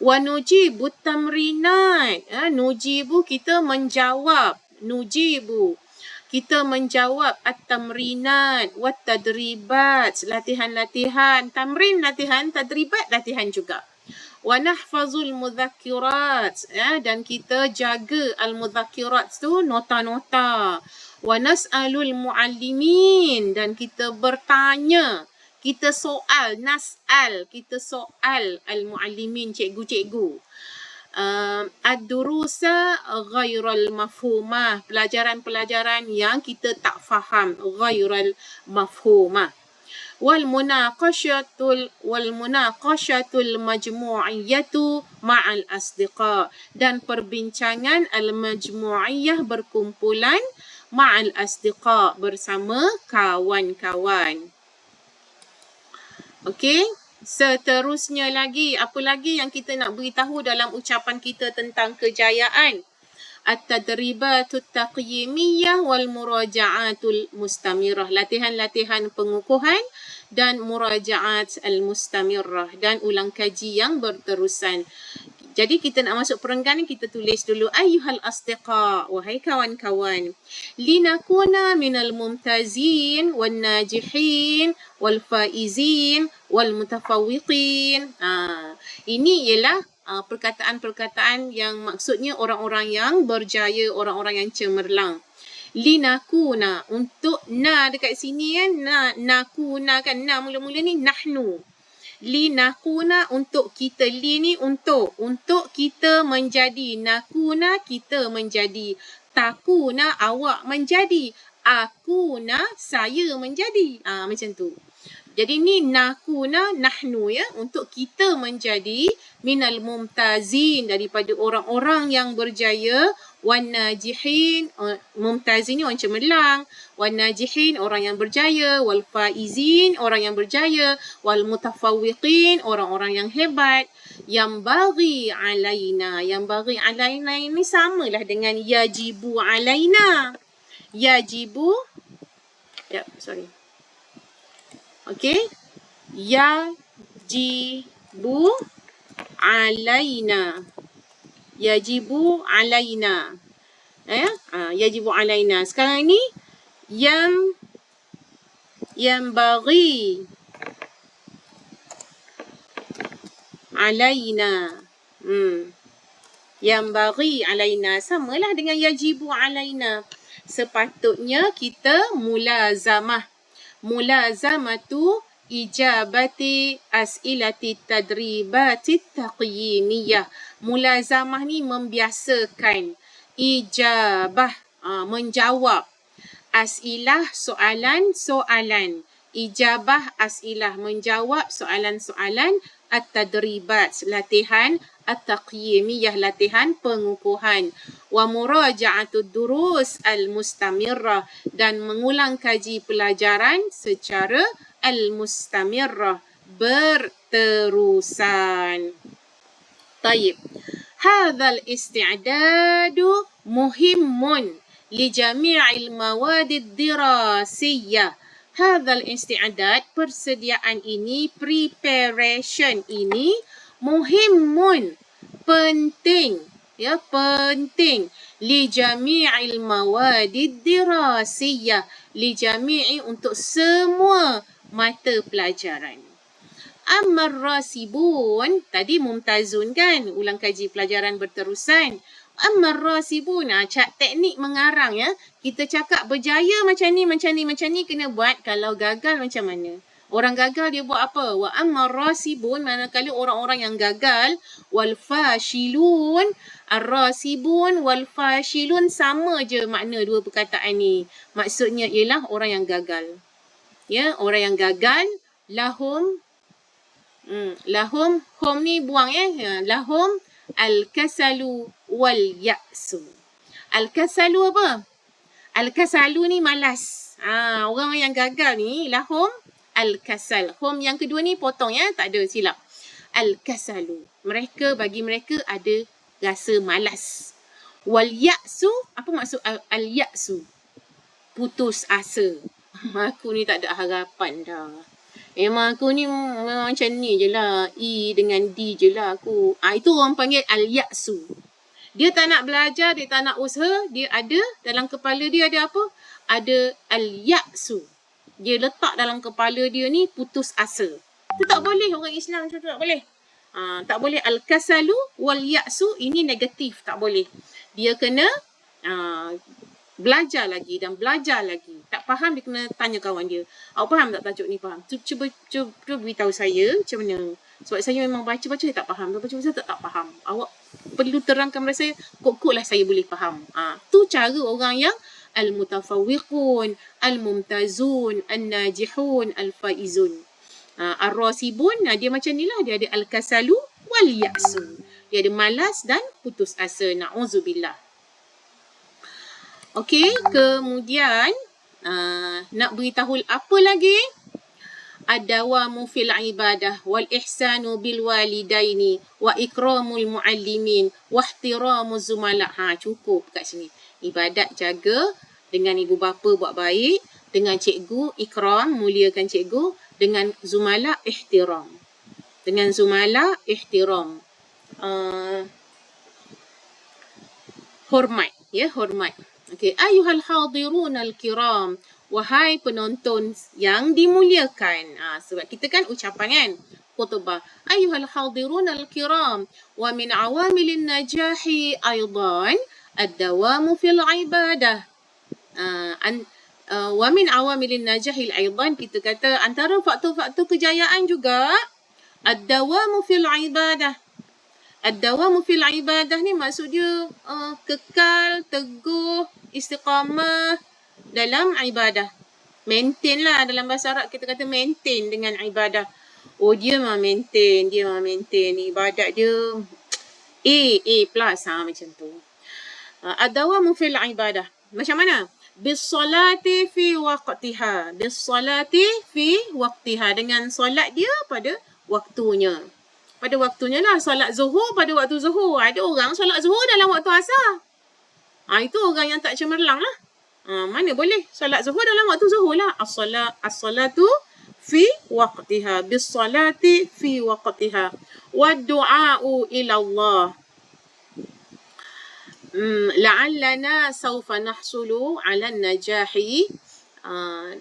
Wa nujibu tamrinat. Nujibu kita menjawab. Nujibu. Kita menjawab at-tamrinat wat-tadribat, latihan-latihan, tamrin latihan, tadribat latihan juga. Wa nahfazul mudzakirat, dan kita jaga al-mudzakirat tu nota-nota. Wa nas'alul muallimin, dan kita bertanya, kita soal, nas'al, kita soal al-muallimin, cikgu-cikgu. Ad-durusa ghairal mafhumah, pelajaran-pelajaran yang kita tak faham, ghairal mafhumah. Wal munaqashatul majmu'iyatu ma'al asdiqa, dan perbincangan al-majmu'iyah berkumpulan ma'al asdiqa, bersama kawan-kawan. Okey, seterusnya lagi, apa lagi yang kita nak beritahu dalam ucapan kita tentang kejayaan? At-tadribatut taqyimiyah wal muraja'atul mustamirah, latihan-latihan pengukuhan dan muraja'at al-mustamirah, dan ulang kaji yang berterusan. Jadi kita nak masuk perenggan ni, kita tulis dulu ayyuhal asdiqa, wahai kawan-kawan, linakuna minal mumtazin wan najihin wal faizin wal mutafawwiqin. Ini ialah perkataan-perkataan yang maksudnya orang-orang yang berjaya, orang-orang yang cemerlang. Linakuna, untuk na dekat sini kan, nakuna kan, na mula-mula ni nahnu. Linakuna, untuk kita, li ni untuk kita menjadi, nakuna kita menjadi, takuna awak menjadi, akuna saya menjadi. Macam tu. Jadi ni nakuna, nahnu, ya, untuk kita menjadi minal mumtazin, daripada orang-orang yang berjaya, wan najihin, mumtazin ni orang cemerlang, wan najihin orang yang berjaya, wal faizin orang yang berjaya, wal mutafawwiqin orang-orang yang hebat. Yang bagi alaina, yang bagi alaina ini samalah dengan yajibu alaina. Yajibu, okey, yajibu alaina, yajibu alaina, yajibu alaina. Sekarang ni yang bagi alaina, yang bagi alaina samalah dengan yajibu alaina. Sepatutnya kita mulazamatu ijabati as'ilati tadribati taqyimiyah. Mulazamah ni membiasakan, ijabah menjawab, as'ilah soalan-soalan, ijabah as'ilah menjawab soalan-soalan, at-tadribat latihan, at-taqyimiyah latihan pengukuhan, wa muraja'atud durus al-mustamirrah, dan mengulang kaji pelajaran secara al-mustamirrah, berterusan. Taib. Hadzal isti'dadu muhimmun li jami'il mawadid dirasiyah. Hadzal isti'dad, persediaan ini, preparation ini, muhimmun, penting, ya, penting, li jami'il mawadid dirasiyah, li jami'i untuk semua mata pelajaran. Ammar rasibun, tadi mumtazun kan, ulang kaji pelajaran berterusan. Ammar rasibun, teknik mengarang, ya. Kita cakap berjaya macam ni, kena buat. Kalau gagal macam mana? Orang gagal dia buat apa? Wa ammar rasibun, manakala orang-orang yang gagal, wal fashilun, ar-rasibun wal fashilun, sama je makna dua perkataan ni. Maksudnya ialah orang yang gagal. Ya, orang yang gagal, lahum, hum ni buang, ya. Lahum al-kasalu wal ya'su. Al-kasalu apa? Al-kasalu ni malas. Orang yang gagal ni, lahum al-kasal. Hum yang kedua ni potong, ya, tak ada silap. Al-kasalu. Bagi mereka ada rasa malas. Wal ya'su, apa maksud al-ya'su? Putus asa. Aku ni tak ada harapan dah. Memang aku ni macam ni je lah. E dengan D je lah aku. Itu orang panggil al-ya'su. Dia tak nak belajar, dia tak nak usaha. Dia ada, dalam kepala dia ada apa? ada al-ya'su. Dia letak dalam kepala dia ni putus asa. Itu tak boleh, orang Islam macam tu tak boleh. Tak boleh al-kasalu wal-ya'su, ini negatif, tak boleh. Dia kena belajar lagi dan belajar lagi. Tak faham, dia kena tanya kawan dia. Awak faham tak tajuk ni? Faham. Cuba beritahu saya macam mana. Sebab saya memang baca-baca saya tak faham. Baca saya tak faham. Awak perlu terangkan kepada saya. Kok lah saya boleh faham. Tu cara orang yang al-mutafawwiqun, al-mumtazun, al-najihun, al-faizun. Ar-rasibun, dia macam ni lah. Dia ada al-kasalu wal-ya'su. Dia ada malas dan putus asa. Na'udzubillah. Okey, kemudian nak beritahu apa lagi? Ad-dawamu fil ibadah wal ihsanu bil walidaini wa ikramul muallimin wa ihtiramuz zumala. Cukup kat sini. Ibadat jaga, dengan ibu bapa buat baik, dengan cikgu ikram, muliakan cikgu, dengan zumala ihtiram. Dengan zumala ihtiram. Hormat, ya, hormat. Okey, ayyuhal hadirun al-kiram, wahai penonton yang dimuliakan. Sebab kita kan ucapan kan, khutbah. Ayyuhal hadirun al-kiram, wa min awamilin najahi aidan ad-dawamu fil ibadah. Wa min awamilin najahi aidan, kita kata antara faktor-faktor kejayaan juga ad-dawamu fil ibadah. Ad-dawamu fil ibadah ni maksud dia kekal, teguh, istiqamah dalam ibadah. Maintain lah, dalam bahasa Arab kita kata maintain dengan ibadah. Oh, dia memang maintain, ibadat dia A plus, macam tu. Ad-dawamu fil ibadah. Macam mana? Bis-salati fi waqtiha. Bis-salati fi waqtiha. Dengan solat dia pada waktunya. Pada waktunya lah, solat zuhur pada waktu zuhur. Ada orang solat zuhur dalam waktu asar. Itu orang yang tak cemerlang lah. Mana boleh solat zuhur dalam waktu zuhur lah. As-salatu fi waqtiha. Bis-salati fi waqtiha. Wad-du'a'u ila Allah. La'allana sawfa nahsulu 'ala najahi.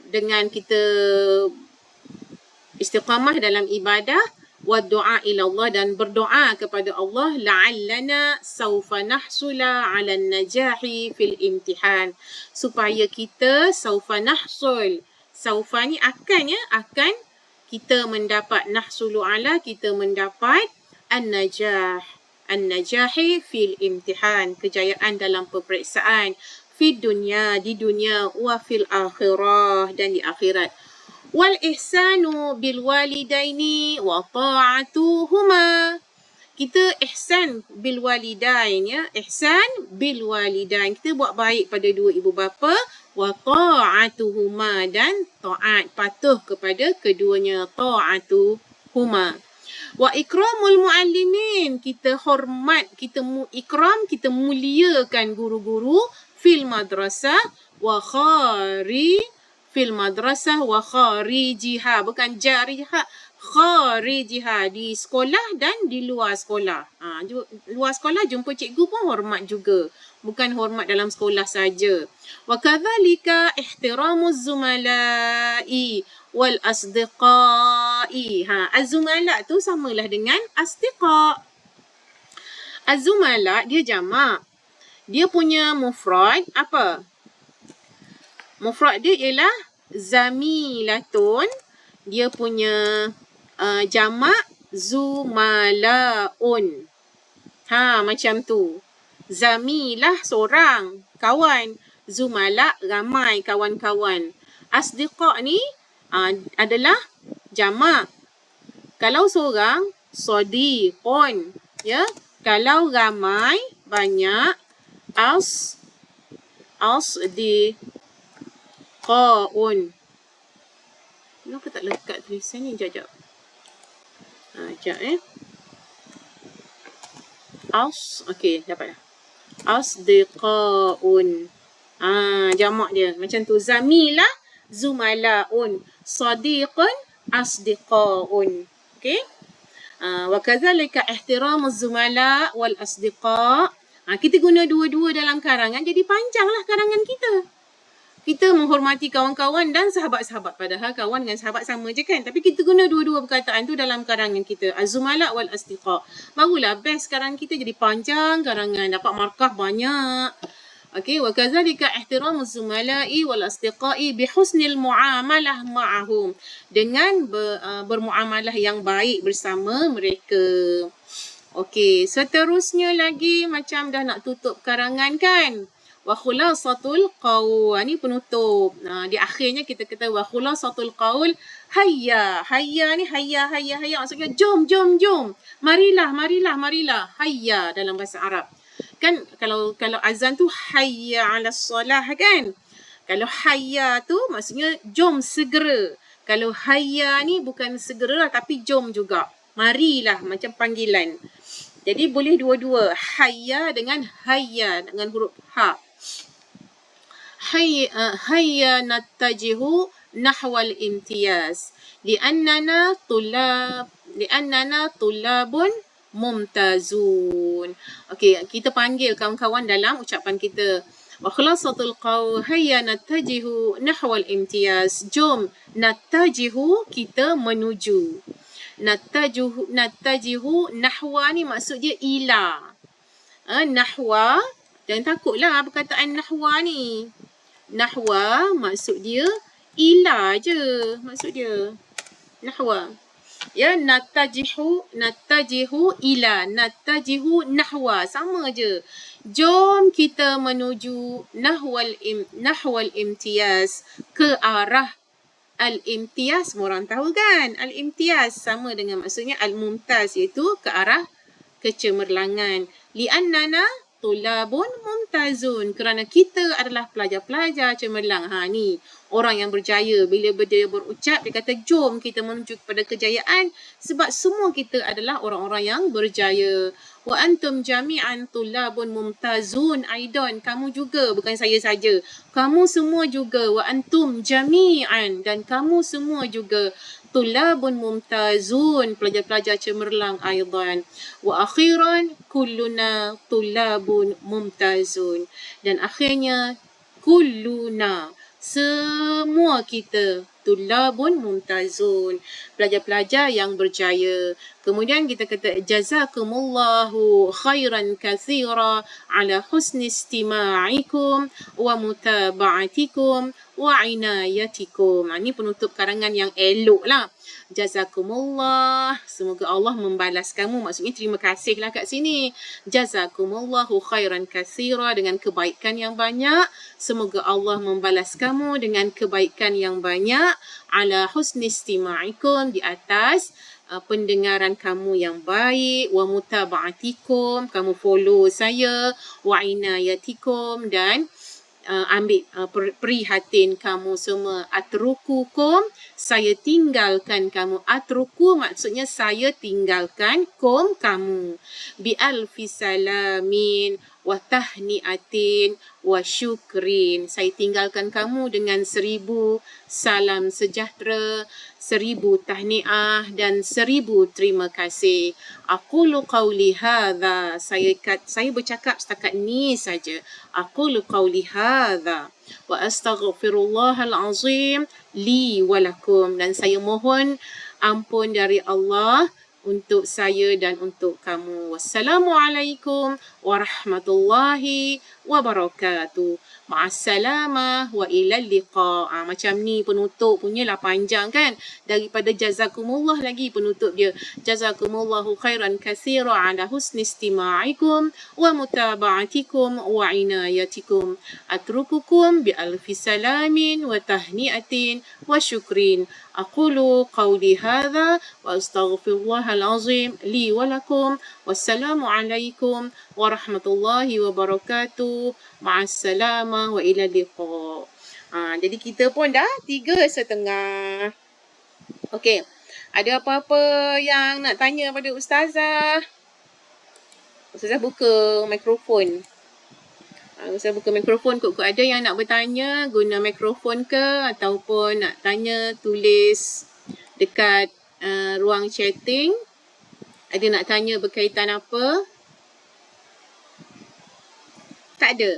Dengan kita istiqamah dalam ibadah, wa du'a ila Allah, dan berdoa kepada Allah, la'allana sawfa nahsula 'ala najahi fil imtihan, supaya kita sawfa nahsul. Sawfa ni akan, ya, akan kita mendapat, nahsulu 'ala, kita mendapat an-najah. An-najahi fil imtihan, kejayaan dalam peperiksaan, fi dunya, di dunia, wa fil akhirah, dan di akhirat. Wal ihsanu bil walidaini wa ta'atuhuma. Kita ihsan bil walidain, ya, ihsan bil walidain. Kita buat baik pada dua ibu bapa, wa ta'atuhuma, dan taat, patuh kepada keduanya, ta'atuhuma. Wa ikramul muallimin, kita hormat, kita ikram, kita muliakan guru-guru, fil madrasah wa fil madrasah wa kharijiha, bukan jariha, kharijiha, di sekolah dan di luar sekolah. Luar sekolah jumpa cikgu pun hormat juga, bukan hormat dalam sekolah saja. Wa kadzalika ihtiramuz zumala'i wal asdiqai. Az-zumala tu samalah dengan asdiqa. Az-zumala dia jamak. Dia punya mufrad apa? Mufrad dia ialah zamilatun. Dia punya jamak zumalaun. Macam tu. Zamilah seorang, kawan. Zumala ramai, kawan-kawan. Asdiqa ni adalah jamak. Kalau seorang, sadiqun, ya. Kalau ramai, banyak, asdiqaun. Kenapa tak lekat tulisan ni? Sekejap. Okey, dapat dah. Asdiqaun. Jamak dia macam tu. Zamilah, zumalaun. Sadiqun, asdiqaun. Okey. Wa kadzalika ihtiramuz zumala wal asdiqa. Kita guna dua-dua dalam karangan, jadi panjanglah karangan kita. kita menghormati kawan-kawan dan sahabat-sahabat. Padahal kawan dengan sahabat sama je kan. Tapi kita guna dua-dua perkataan tu dalam karangan kita. Az-zumala wal asdiqa. Barulah best karangan kita jadi panjang, karangan dapat markah banyak. Okey, wa kadzalika ihtiramuz zumala'i wal asdiqa'i bi husnil muamalah ma'ahum. Dengan bermuamalah yang baik bersama mereka. Okey, seterusnya lagi macam dah nak tutup karangan kan. Wa khulasatul qaul. Ni penutup. Di akhirnya kita kata wa khulasatul qaul hayya. Hayya ni hayya maksudnya jom. Marilah. Hayya dalam bahasa Arab. Kan kalau azan tu hayya 'alas solah kan. Kalau hayya tu maksudnya jom segera. Kalau hayya ni bukan segera tapi jom juga. Marilah macam panggilan. Jadi boleh dua-dua. Hayya dengan hayya dengan huruf ha. Hayya nattajihu nahwal imtiyaz. Li'annana tulabun mumtazun. Okey, kita panggil kawan-kawan dalam ucapan kita. Wa khulasatul qaul hayya nattajihu nahwal imtiyaz. Jom nattajihu, kita menuju. Nattajihu nahwa ni maksud dia ila. Nahwa, jangan takutlah perkataan nahwa ni. Nahwa maksud dia ila je maksud dia. Nahwa. Ya, nattajihu ila, nattajihu nahwa, sama je. Jom kita menuju nahwal imtiyaz, ke arah al-imtiyaz. Orang tahu kan? Al-imtiyaz sama dengan maksudnya al-mumtaz, iaitu ke arah kecemerlangan. Li'annana tulabun mumtazun, kerana kita adalah pelajar-pelajar cemerlang. Ni orang yang berjaya. Bila dia berucap, dia kata jom kita menuju kepada kejayaan, sebab semua kita adalah orang-orang yang berjaya. Wa antum jami'an tulabun mumtazun aidan, kamu juga, bukan saya saja, kamu semua juga. Wa antum jami'an, dan kamu semua juga. Tulabun mumtazun, pelajar-pelajar cemerlang aidan. Wa akhiran kulluna tulabun mumtazun, dan akhirnya kulluna, semua kita, tulabun mumtazun, pelajar-pelajar yang berjaya. Kemudian kita kata jazakumullahu khairan katsira ala husni istima'ikum wa mutaba'atikum wa inayatikum. Ini penutup karangan yang elok lah. Jazakumullah, semoga Allah membalas kamu. Maksudnya terima kasih lah kat sini. Jazakumullahu khairan katsira, dengan kebaikan yang banyak. Semoga Allah membalas kamu dengan kebaikan yang banyak. Ala husni istima'ikum, di atas pendengaran kamu yang baik. Wa mutaba'atikum, kamu follow saya. Wa inayatikum, dan ambil prihatin kamu semua. Atrukukum, saya tinggalkan kamu. Atruku maksudnya saya tinggalkan kamu. Bi alfi salamin wa tahniatin wa syukrin, saya tinggalkan kamu dengan 1000 salam sejahtera, 1000 tahniah dan 1000 terima kasih. Aqulu qawli hadha, saya bercakap setakat ni saja. Aqulu qawli hadha wa astaghfirullahal azim li wa lakum, dan saya mohon ampun dari Allah untuk saya dan untuk kamu. Wassalamualaikum warahmatullahi wabarakatuh. Ma'assalamah wa ilal liqa. Macam ni penutup punya lah, panjang kan. Daripada jazakumullah lagi penutup dia. Jazakumullahu khairan katsira ala husni istima'ikum wa mutaba'atikum wa inayatikum. Atrukukum bi alfi salamin wa tahniatin wa syukrin. Aqulu qawli hadha wa astaghfirullahal azim li wa lakum. Wassalamualaikum warahmatullahi wabarakatuh. Ma'assalamah wa ila liqa. Jadi kita pun dah 3:30. Okey. Ada apa-apa yang nak tanya pada Ustazah? Ustazah buka mikrofon. Ustazah buka mikrofon, kok ada yang nak bertanya guna mikrofon ke, ataupun nak tanya tulis dekat ruang chatting. Ada nak tanya berkaitan apa? Tak ada.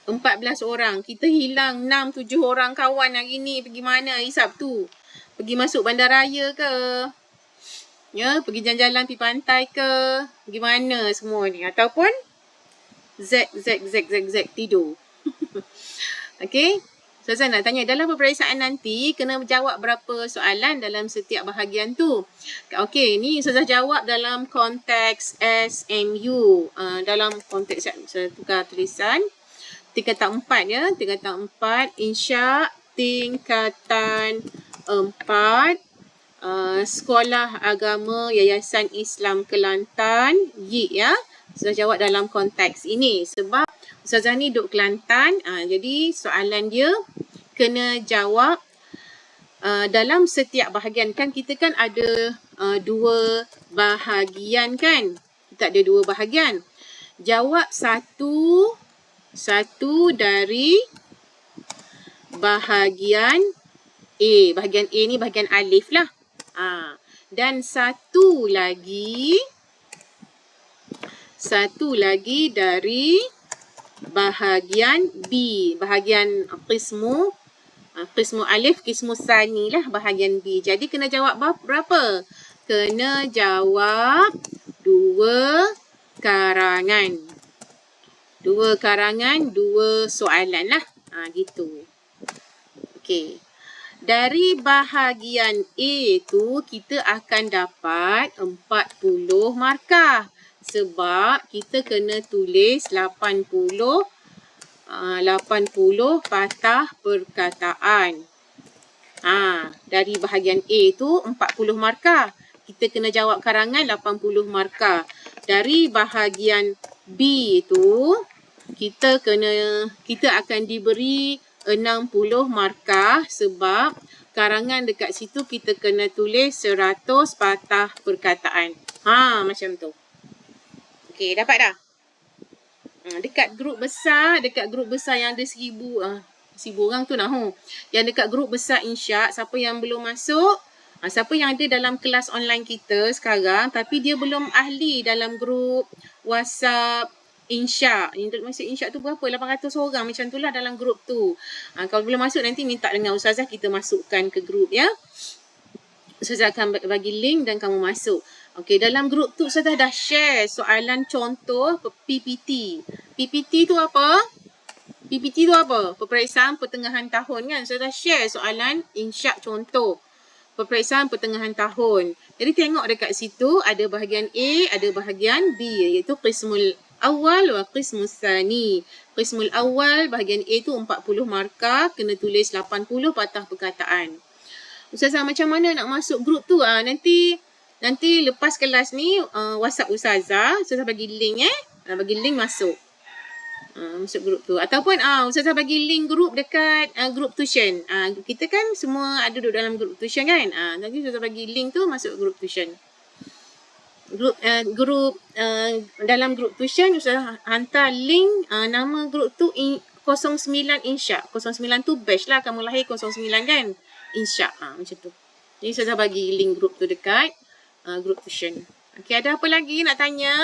14 orang. Kita hilang 6, 7 orang kawan hari ni. Pergi mana hari Sabtu? Pergi masuk bandaraya ke? Ya, pergi jalan-jalan, pergi pantai ke? Pergi mana semua ni? Ataupun Z tidur. Okey. So, saya nak tanya, dalam peperiksaan nanti, kena jawab berapa soalan dalam setiap bahagian tu. Okey, ni Ustazah jawab dalam konteks SMU. Dalam konteks, saya tukar tulisan. Tingkatan 4 ya. Tingkatan 4, insya' tingkatan 4. Sekolah Agama Yayasan Islam Kelantan, YIK ya. Ustazah jawab dalam konteks ini. Sebab Ustazah ni duduk Kelantan, jadi soalan dia kena jawab dalam setiap bahagian. Kan kita kan ada 2 bahagian kan? Kita ada 2 bahagian. Jawab satu dari bahagian A. Bahagian A ni bahagian alif lah. Dan satu lagi dari bahagian B. Bahagian qismu alif, qismu tsani lah bahagian B. Jadi kena jawab berapa? Kena jawab 2 karangan. 2 karangan, 2 soalan lah. Gitu. Okey. Dari bahagian A tu, kita akan dapat 40 markah. Sebab kita kena tulis 80 patah perkataan. Dari bahagian A tu 40 markah. Kita kena jawab karangan 80 markah. Dari bahagian B tu, kita akan diberi 60 markah sebab karangan dekat situ kita kena tulis 100 patah perkataan. Macam tu. Okey, dapat dah? Dekat grup besar yang ada 1000 orang tu yang dekat grup besar insya', siapa yang belum masuk, siapa yang ada dalam kelas online kita sekarang tapi dia belum ahli dalam grup WhatsApp insya'. Masuk insya' tu berapa? 800 orang macam tu lah dalam grup tu. Kalau belum masuk nanti minta dengan Ustazah kita masukkan ke grup ya. Ustazah akan bagi link dan kamu masuk. Okey, dalam grup tu Ustazah dah share soalan contoh PPT. PPT tu apa? PPT tu apa? Peperiksaan pertengahan tahun kan. Ustazah share soalan insya' contoh peperiksaan pertengahan tahun. Jadi tengok dekat situ ada bahagian A, ada bahagian B, iaitu qismul awal wa qismul tsani. Qismul awal bahagian A tu 40 markah, kena tulis 80 patah perkataan. Ustazah macam mana nak masuk grup tu? Nanti lepas kelas ni WhatsApp Ustazah bagi link bagi link masuk. Masuk grup tu. Ataupun Ustazah bagi link grup dekat grup tuition. Kita kan semua ada duduk dalam grup tuition kan? Nanti Ustazah bagi link tu masuk grup tuition. Dalam grup tuition Ustazah hantar link nama grup tu 09 insya'. 09 tu batch lah, kamu lahir 09 kan? Insya'. Macam tu. Jadi Ustazah bagi link grup tu dekat grup tuition. Okey, ada apa lagi nak tanya?